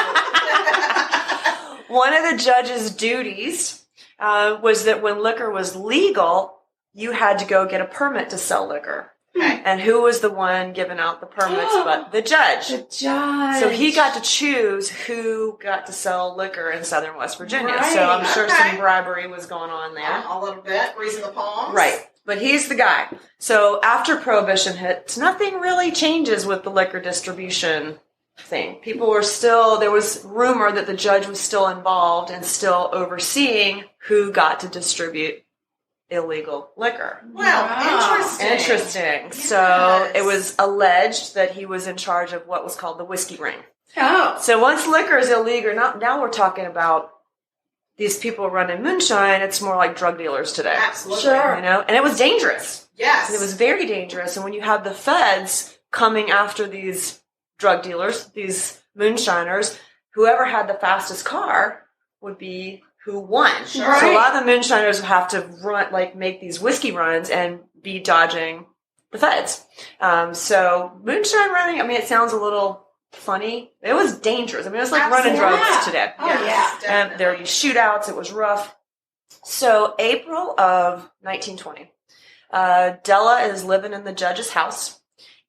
One of the judge's duties was that when liquor was legal, you had to go get a permit to sell liquor. Okay. And who was the one giving out the permits but the judge? The judge. So he got to choose who got to sell liquor in southern West Virginia. Right. So I'm sure Okay. some bribery was going on there. A little bit. Greasing the palms. Right. But he's the guy. So after Prohibition hits, nothing really changes with the liquor distribution thing. People were still, there was rumor that the judge was still involved and still overseeing who got to distribute illegal liquor. Wow, interesting. Interesting. Yes. So it was alleged that he was in charge of what was called the whiskey ring. Oh. So once liquor is illegal, now we're talking about these people running moonshine. It's more like drug dealers today. Absolutely. Sure. You know, and it was dangerous. Yes. It was very dangerous. And when you have the feds coming after these drug dealers, these moonshiners, whoever had the fastest car would be who won. Sure. So a lot of the moonshiners would have to run, like make these whiskey runs and be dodging the feds. So moonshine running, I mean, it sounds a little funny. It was dangerous. I mean, it was like running drugs today. Oh, yeah. And there would be shootouts. It was rough. So April of 1920, Della is living in the judge's house,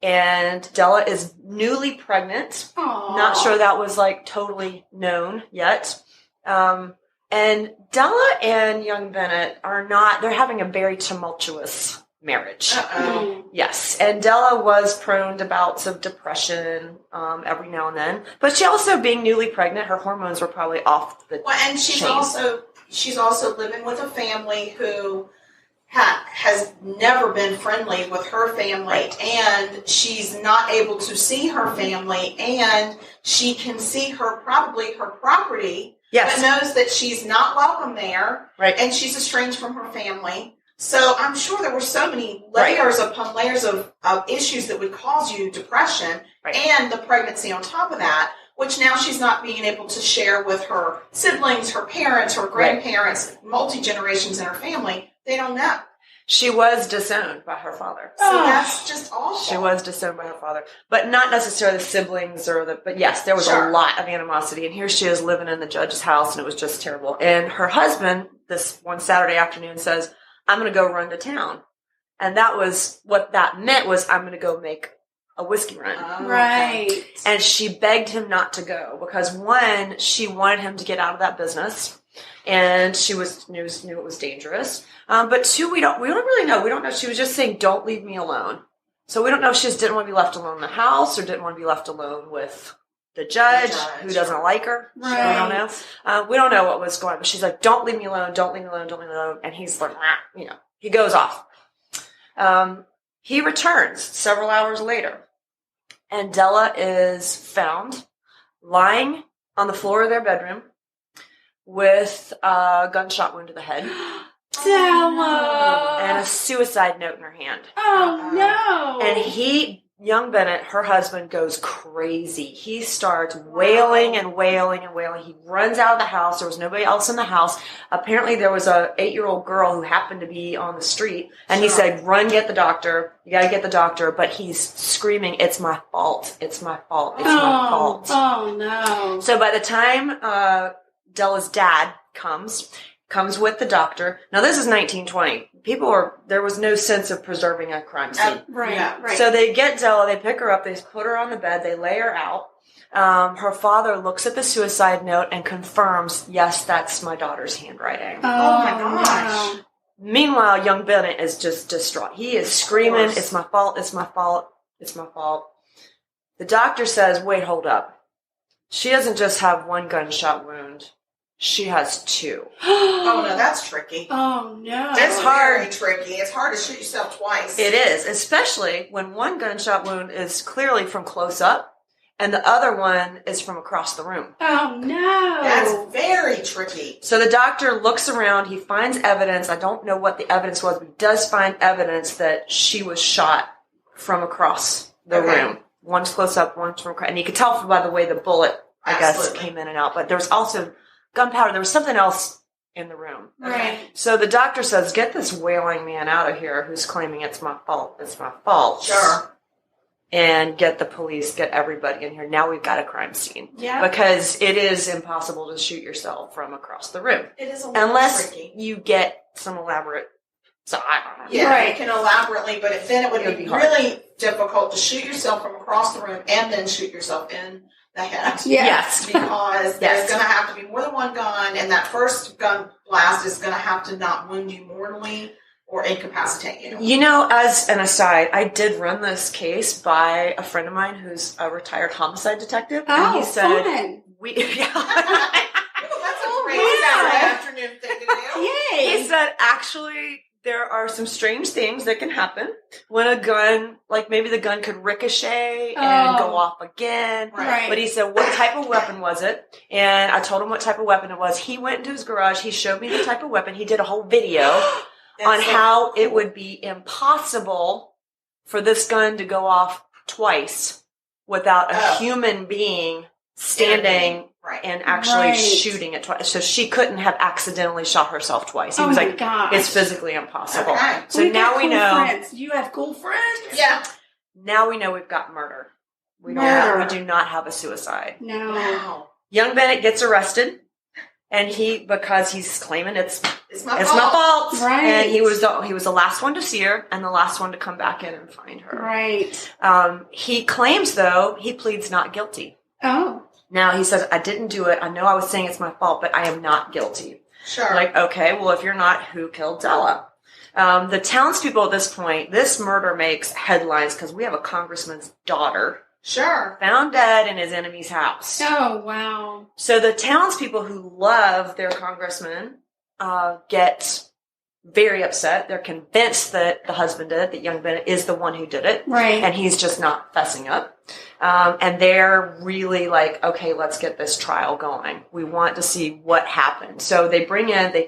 and Della is newly pregnant. Aww. Not sure that was like totally known yet. And Della and young Bennett they're having a very tumultuous marriage. Uh-oh. Yes, and Della was prone to bouts of depression every now and then. But she also, being newly pregnant, her hormones were probably off the And she's chain. also living with a family who has never been friendly with her family, and she's not able to see her family, and she can see her property, Yes. but knows that she's not welcome there, Right. and she's estranged from her family. So I'm sure there were so many layers upon layers of issues that would cause you depression, and the pregnancy on top of that, which now she's not being able to share with her siblings, her parents, her grandparents, multi-generations in her family. They don't know. She was disowned by her father. So that's just awful. She was disowned by her father. But not necessarily the siblings but yes, there was a lot of animosity. And here she is living in the judge's house, and it was just terrible. And her husband, this one Saturday afternoon, says, I'm going to go run to town. And that was, what that meant was, I'm going to go make a whiskey run. Oh, Right. okay. And she begged him not to go because, one, she wanted him to get out of that business, and she knew it was dangerous. But two, we don't really know. We don't know. She was just saying, "Don't leave me alone." So we don't know if she just didn't want to be left alone in the house, or didn't want to be left alone with the judge who doesn't like her. Right. We don't know. We don't know what was going on. But she's like, "Don't leave me alone. Don't leave me alone. Don't leave me alone." And he's like, he goes off. He returns several hours later, and Della is found lying on the floor of their bedroom with a gunshot wound to the head Della. and a suicide note in her hand. Oh, no. And young Bennett, her husband, goes crazy. He starts wailing and wailing and wailing. He runs out of the house. There was nobody else in the house. Apparently, there was a 8-year-old girl who happened to be on the street. And he said, "Run, get the doctor. You got to get the doctor." But he's screaming, "It's my fault. It's my fault. It's my fault." Oh, no. So by the time Della's dad comes with the doctor. Now, this is 1920. There was no sense of preserving a crime scene. Right. So they get Della, they pick her up, they put her on the bed, they lay her out. Her father looks at the suicide note and confirms, yes, that's my daughter's handwriting. Oh, my gosh. no. Meanwhile, young Bennett is just distraught. He is screaming, "It's my fault, it's my fault, it's my fault." The doctor says, "Wait, hold up. She doesn't just have one gunshot wound. She has 2. Oh, no, that's tricky. Oh, no. That's hard. very tricky. It's hard to shoot yourself twice. It is, especially when one gunshot wound is clearly from close up and the other one is from across the room. Oh, no. That's very tricky. So the doctor looks around. He finds evidence. I don't know what the evidence was, but he does find evidence that she was shot from across the room. One's close up, one's from across. And you could tell by the way the bullet, I guess, came in and out. But there was also gunpowder. There was something else in the room. Right. So the doctor says, "Get this wailing man out of here who's claiming it's my fault. It's my fault." Sure. And get the police, get everybody in here. Now we've got a crime scene. Yeah. Because it is impossible to shoot yourself from across the room. It is a little Unless tricky. you get some elaborate... So I don't know. Yeah, Right. you can elaborately, but then it would It be would be hard. really difficult to shoot yourself from across the room and then shoot yourself in the head. Yeah. Yes. Because there's going to have to be more than one gun, and that first gun blast is going to have to not wound you mortally. or incapacitate you. You know, as an aside, I did run this case by a friend of mine who's a retired homicide detective. Oh, and he said, fun. That's a great Saturday afternoon thing to do. Yay. He said, actually, there are some strange things that can happen when a gun, like maybe the gun could ricochet and go off again. Right. But he said, what type of weapon was it? And I told him what type of weapon it was. He went into his garage. He showed me the type of weapon. He did a whole video on how it would be impossible for this gun to go off twice without a human being standing and actually shooting it twice. So she couldn't have accidentally shot herself twice. He was like, gosh. it's physically impossible. Okay. So now we know. Friends. You have cool friends? Yeah. Now we know we've got murder. We do not have a suicide. No. Wow. Young Bennett gets arrested, and because he's claiming it's my fault. Right. And he was the last one to see her and the last one to come back in and find her. Right. He claims, though, he pleads not guilty. Oh. Now he says, I didn't do it. I know I was saying it's my fault, but I am not guilty. Sure. Like, okay, well, if you're not, who killed Della? The townspeople at this point, this murder makes headlines because we have a congressman's daughter found dead in his enemy's house. Oh, wow. So the townspeople who love their congressman get very upset. They're convinced that the husband did it, that young Bennett is the one who did it. Right. And he's just not fessing up. And they're really like, okay, let's get this trial going. We want to see what happened. So they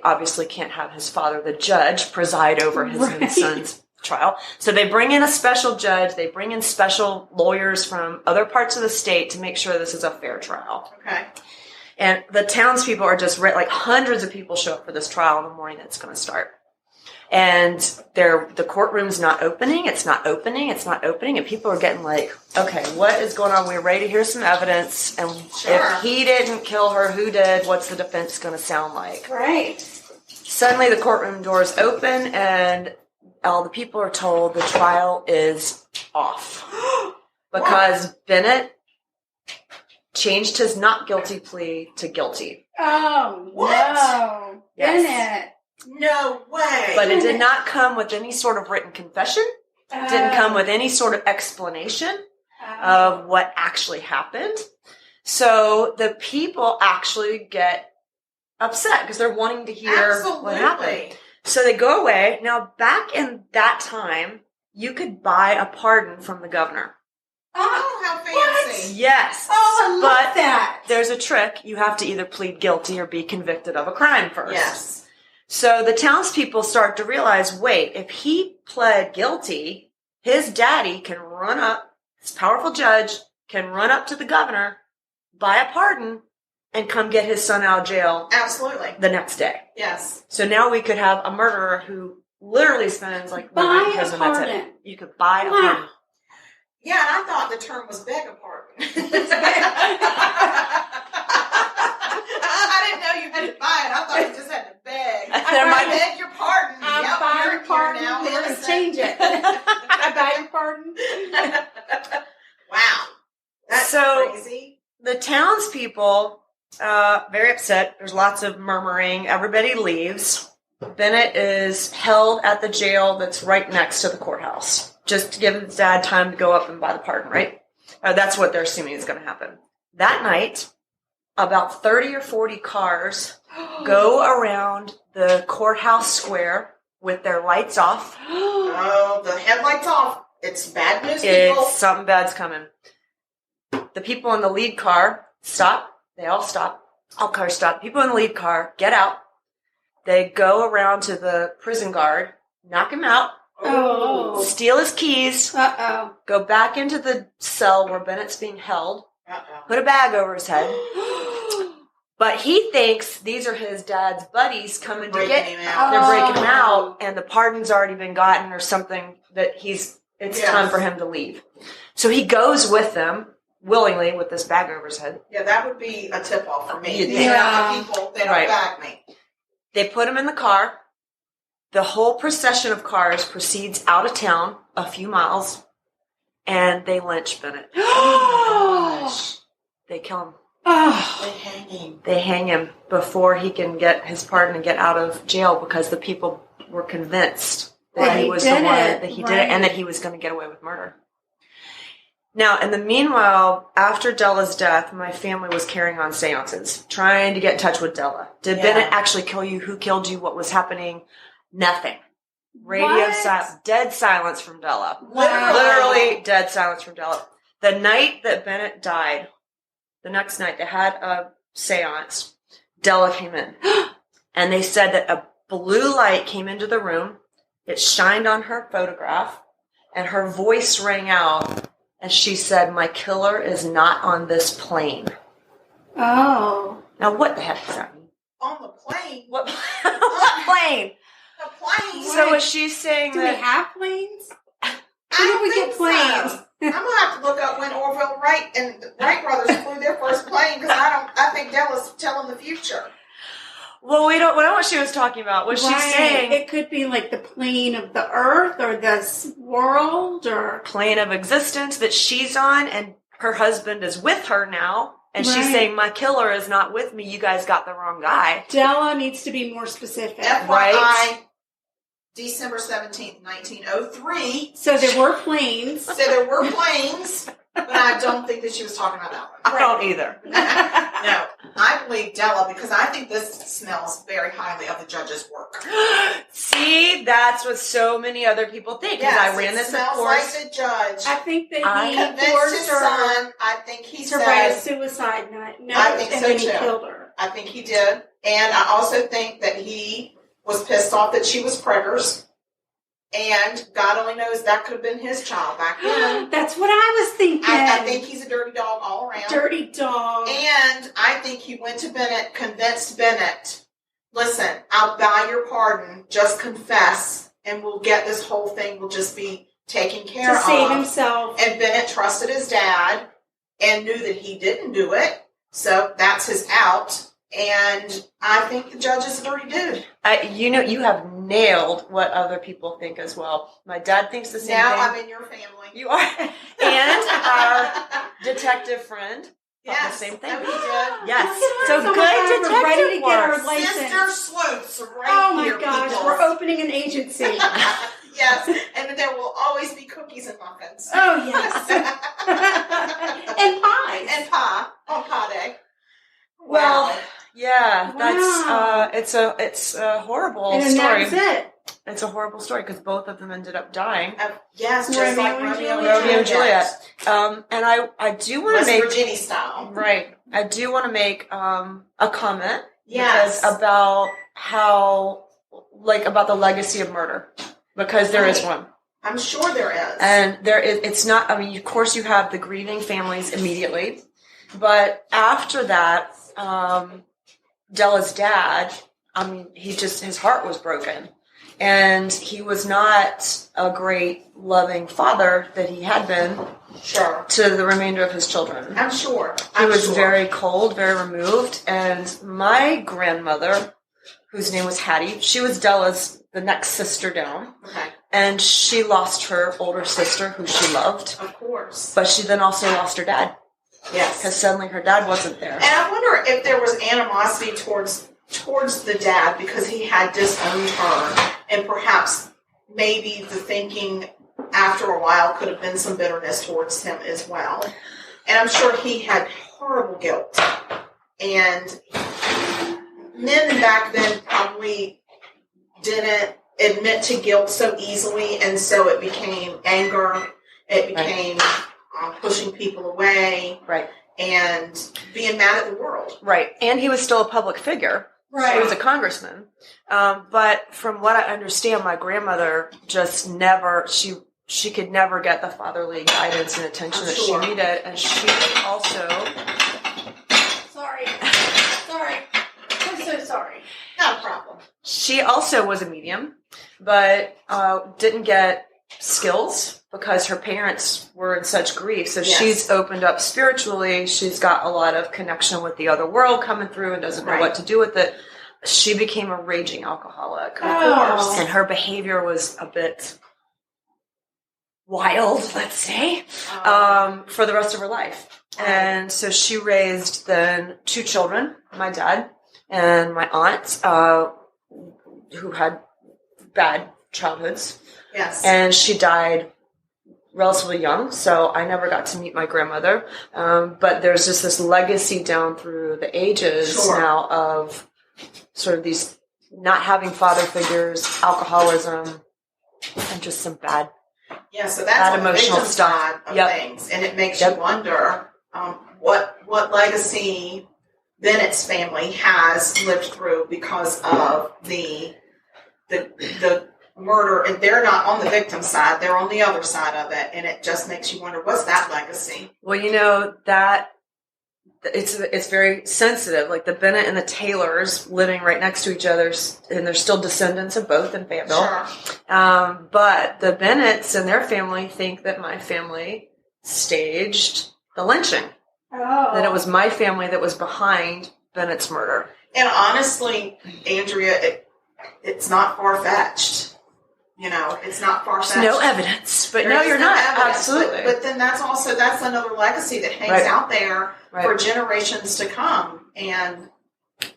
obviously can't have his father, the judge, preside over his own son's trial. So they bring in a special judge. They bring in special lawyers from other parts of the state to make sure this is a fair trial. Okay. And the townspeople are just like hundreds of people show up for this trial in the morning that's going to start. And the courtroom's not opening. It's not opening. It's not opening. And people are getting like, okay, what is going on? We're ready to hear some evidence. And if he didn't kill her, who did? What's the defense going to sound like? Right. Suddenly the courtroom doors open and all the people are told the trial is off. Because Bennett changed his not guilty plea to guilty. Oh, What? no. Yes. Bennett. No way. But it did not come with any sort of written confession. It didn't come with any sort of explanation of what actually happened. So the people actually get upset because they're wanting to hear what happened. So they go away. Now, back in that time, you could buy a pardon from the governor. Oh, how fancy. What? Yes. Oh, I love that. There's a trick. You have to either plead guilty or be convicted of a crime first. Yes. So the townspeople start to realize, wait, if he pled guilty, his daddy can run up, this powerful judge can run up to the governor, buy a pardon, and come get his son out of jail. Absolutely. The next day. Yes. So now we could have a murderer who literally spends like Buy in prison. a That's pardon. it. You could buy a Wow. pardon. Yeah, and I thought the term was beg a pardon. I didn't know you had to buy it. I thought you just had to beg. I beg your pardon. I buy your pardon. Now We're going to innocent. change it. I buy your pardon. Wow. That's So- crazy. The townspeople, very upset. There's lots of murmuring. Everybody leaves. Bennett is held at the jail that's right next to the courthouse, just to give his dad time to go up and buy the pardon, right? That's what they're assuming is going to happen. That night, about 30 or 40 cars go around the courthouse square with their lights off. Oh, the headlights off. It's bad news, people. Something bad's coming. The people in the lead car stop. They all stop. All cars stop. People in the lead car get out. They go around to the prison guard, knock him out, Oh. steal his keys, Uh-oh. go back into the cell where Bennett's being held, put a bag over his head. But he thinks these are his dad's buddies coming to get Breaking him out. They're breaking him out, and the pardon's already been gotten or something that it's time for him to leave. So he goes with them willingly with this bag over his head. Yeah, that would be a tip-off for me. Yeah. The people, they don't Right. back me. They put him in the car. The whole procession of cars proceeds out of town a few miles, and they lynch Bennett. Oh. They kill him. Oh. They hang him. They hang him before he can get his pardon and get out of jail because the people were convinced that he was the one, that he did it, and that he was going to get away with murder. Now, in the meanwhile, after Della's death, my family was carrying on seances, trying to get in touch with Della. Did Bennett actually kill you? Who killed you? What was happening? Nothing. Radio silence, dead silence from Della. Literally dead silence from Della. The night that Bennett died, the next night, they had a seance. Della came in. And they said that a blue light came into the room. It shined on her photograph. And her voice rang out. And she said, "My killer is not on this plane." Oh. Now, what the heck does that mean? On the plane? What plane? The plane? So is she saying Do that... we have planes? I When don't did we think get planes? so. I'm gonna have to look up when Orville Wright and the Wright brothers flew their first plane because I think Della's telling the future. Well, we don't know what she was talking about. Was she saying... It could be like the plane of the earth or this world or... plane of existence that she's on, and her husband is with her now, and she's saying, "My killer is not with me. You guys got the wrong guy." Della needs to be more specific. FYI, December 17th, 1903. So there were planes. So there were planes, but I don't think that she was talking about that one. I don't either. No, I believe Della because I think this smells very highly of the judge's work. See, that's what so many other people think. Because I ran this, of smells course. like the judge. I think that he convinced forced his her son. I think he to write a said, suicide note, I think and so then he too. killed her. I think he did. And I also think that he was pissed off that she was preggers. And God only knows that could have been his child back then. That's what I was thinking. I think he's a dirty dog all around. Dirty dog. And I think he went to Bennett, convinced Bennett, "Listen, I'll buy your pardon, just confess, and we'll get this whole thing, will just be taken care of." To save himself. And Bennett trusted his dad and knew that he didn't do it. So that's his out. And I think the judge is a dirty dude. You have nailed what other people think as well. My dad thinks the same now thing. Now I'm in your family. You are. And our detective friend thought the same thing. Oh, he did. Yes. So good detective ready to get our work. license. Sister sleuths right Oh here, my gosh, people. we're opening an agency. Yes, and there will always be cookies and muffins. Oh yes. And pies. And pie on pie day. Well, Wow. yeah, Wow. it's a horrible And story. that's it. It's a horrible story because both of them ended up dying. Yes, just like Romeo and Juliet. And I do want to make Virginia style. Right. I do want to make a comment. Yes. Because about how about the legacy of murder. Because there is one. I'm sure there is. And there is, it's not, I mean, of course you have the grieving families immediately, but after that, Della's dad, I mean, his heart was broken, and he was not a great loving father that he had been to the remainder of his children. I'm sure. He was very cold, very removed, and my grandmother, whose name was Hattie, she was Della's the next sister down. Okay. And she lost her older sister, who she loved. Of course. But she then also lost her dad. Yes. Because suddenly her dad wasn't there. And I wonder if there was animosity towards the dad because he had disowned her. And perhaps maybe the thinking after a while could have been some bitterness towards him as well. And I'm sure he had horrible guilt. And men back then probably didn't admit to guilt so easily, and so it became anger, it became pushing people away, right, and being mad at the world. Right, and he was still a public figure. Right. He was a congressman. But from what I understand, my grandmother just never, she could never get the fatherly guidance and attention that she needed, and she also... Sorry. I'm so sorry. Not a problem. She also was a medium, but didn't get skills because her parents were in such grief. So she's opened up spiritually. She's got a lot of connection with the other world coming through and doesn't know what to do with it. She became a raging alcoholic. Of course. And her behavior was a bit wild, let's say, for the rest of her life. And so she raised then 2 children, my dad and my aunt, who had bad childhoods. Yes. And she died relatively young, so I never got to meet my grandmother. But there's just this legacy down through the ages now of sort of these not having father figures, alcoholism, and just some bad, so that's emotional stuff of things, and it makes you wonder what legacy Bennett's family has lived through because of the murder, and they're not on the victim side; they're on the other side of it, and it just makes you wonder what's that legacy. Well, that it's very sensitive. Like the Bennett and the Taylors living right next to each other, and they're still descendants of both in Fayetteville. Sure. But the Bennetts and their family think that my family staged the lynching. Oh. That it was my family that was behind Bennett's murder. And honestly, Andrea, it's not far-fetched. It's not far-fetched. No evidence. But no, you're not. Evidence, Absolutely. But then that's another legacy that hangs out there for generations to come. And,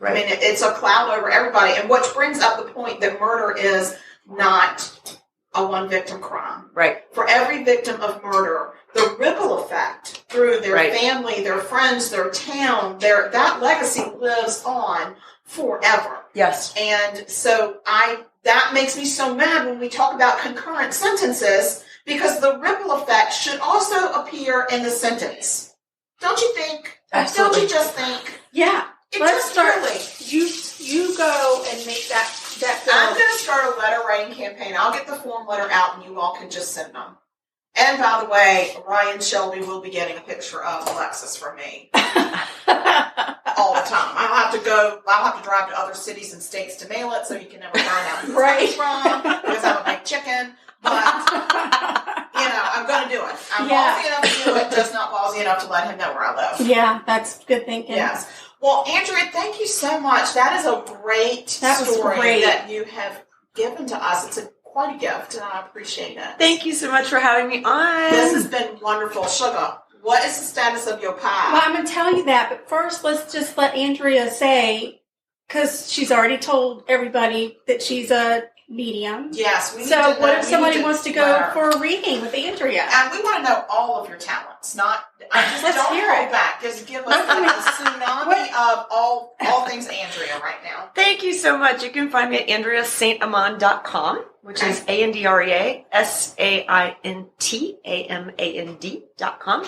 I mean, it's a cloud over everybody. And which brings up the point that murder is not a one-victim crime. Right. For every victim of murder, the ripple effect through their family, their friends, their town, that legacy lives on forever. Yes. And so that makes me so mad when we talk about concurrent sentences, because the ripple effect should also appear in the sentence. Don't you think? Absolutely. Don't you just think? Yeah. Let's start. You go and make that bill. I'm going to start a letter writing campaign. I'll get the form letter out, and you all can just send them. And by the way, Ryan Shelby will be getting a picture of Alexis from me all the time. I'll have to drive to other cities and states to mail it, so you can never find out who it's from, because I'm a big chicken. But, I'm going to do it. I'm ballsy enough to do it, just not ballsy enough to let him know where I live. Yeah, that's good thinking. Yes. Well, Andrea, thank you so much. That is a great story that you have given to us. It's quite a gift, and I appreciate it. Thank you so much for having me on. This has been wonderful. Sugar, what is the status of your pie? Well, I'm going to tell you that, but first let's just let Andrea say, because she's already told everybody that she's a medium. Yes. So what if somebody wants to go for a reading with Andrea? And we want to know all of your talents, not just don't hold back. Just give us a tsunami of all things Andrea right now. Thank you so much. You can find me at AndreaSaintAmand.com, which is AndreaSaint AMAND.com.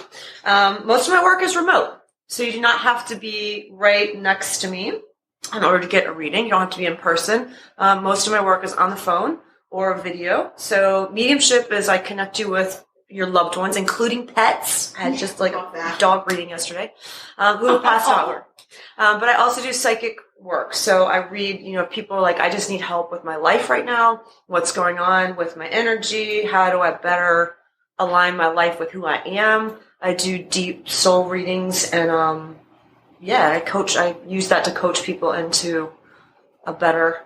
Most of my work is remote, so you do not have to be right next to me in order to get a reading. You don't have to be in person. Most of my work is on the phone or video. So mediumship is I connect you with your loved ones, including pets. I had just like a dog reading yesterday who have passed on. But I also do psychic work. So I read, people like, I just need help with my life right now. What's going on with my energy? How do I better align my life with who I am? I do deep soul readings, and I use that to coach people into a better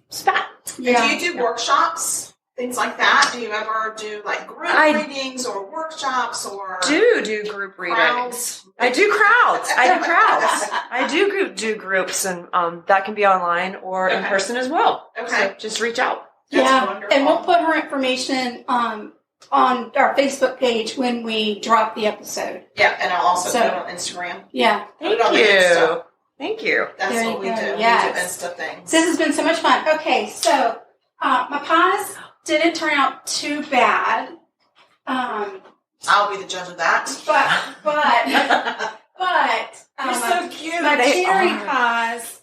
spot. Yeah. And do you do workshops, things like that? Do you ever do like group readings or workshops or do group readings? I do crowds. I do groups, and that can be online or in person as well. Okay, so just reach out. That's wonderful. And we'll put her information on our Facebook page when we drop the episode. Yeah, and I'll also put it on Instagram. Yeah. Thank you. That's what we do. Yes. We do Insta things. This has been so much fun. Okay, so my pies didn't turn out too bad. I'll be the judge of that. But you're so cute. My cherry pies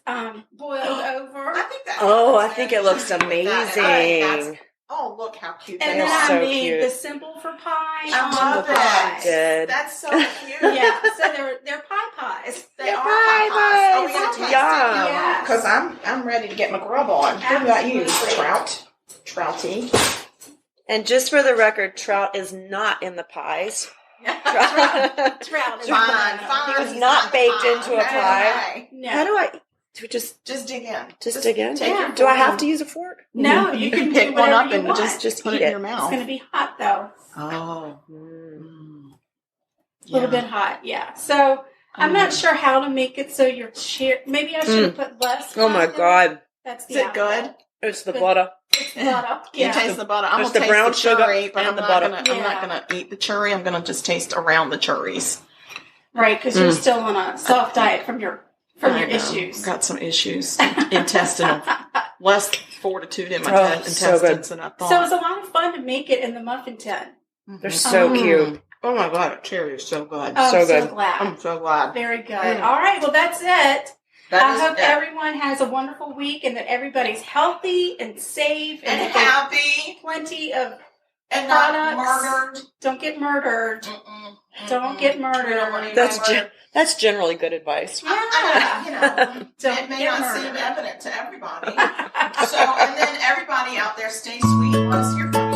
boiled over. I think it looks amazing. Oh, look how cute they are. And then I made the symbol for pie. I love it. Pies. That's so cute. Yeah, so they're pie pies. They are pie pies. Oh, we gotta taste it. Yeah. Because I'm ready to get my grub on. What about you, Trouty? And just for the record, Trout is not in the pies. Trout is fine. He was not baked into a pie. No. How do I... Just dig in. Just dig in? Yeah. Do I have to use a fork? No, you can pick one up and just put it in your mouth. It's going to be hot, though. Oh. A little bit hot, yeah. So I'm not sure how to make it so you're maybe I should have put less. Oh, my God. That's Is it good? It's the butter. It's butter. You Yeah. taste the butter. I'm There's gonna the taste brown the sugar cherry, but and I'm the not butter. gonna. I'm not gonna eat the cherry. I'm gonna just taste around the cherries. Right, because you're still on a soft diet from your issues. I've got some issues, intestinal, less fortitude in my intestines so good. than I thought. So it was a lot of fun to make it in the muffin tin. They're so cute. Oh my god, that cherry is so good. I'm So so good. glad. I'm so glad. Very good. All right, well, that's it. That is I hope it. everyone has a wonderful week and that everybody's healthy and safe and that happy plenty of and products. not murdered. Don't get murdered. Don't get We don't want murdered. anybody That's generally good advice. Yeah. Don't it may get not seem murdered. evident to everybody. So, and then everybody out there, stay sweet. Let us hear from you.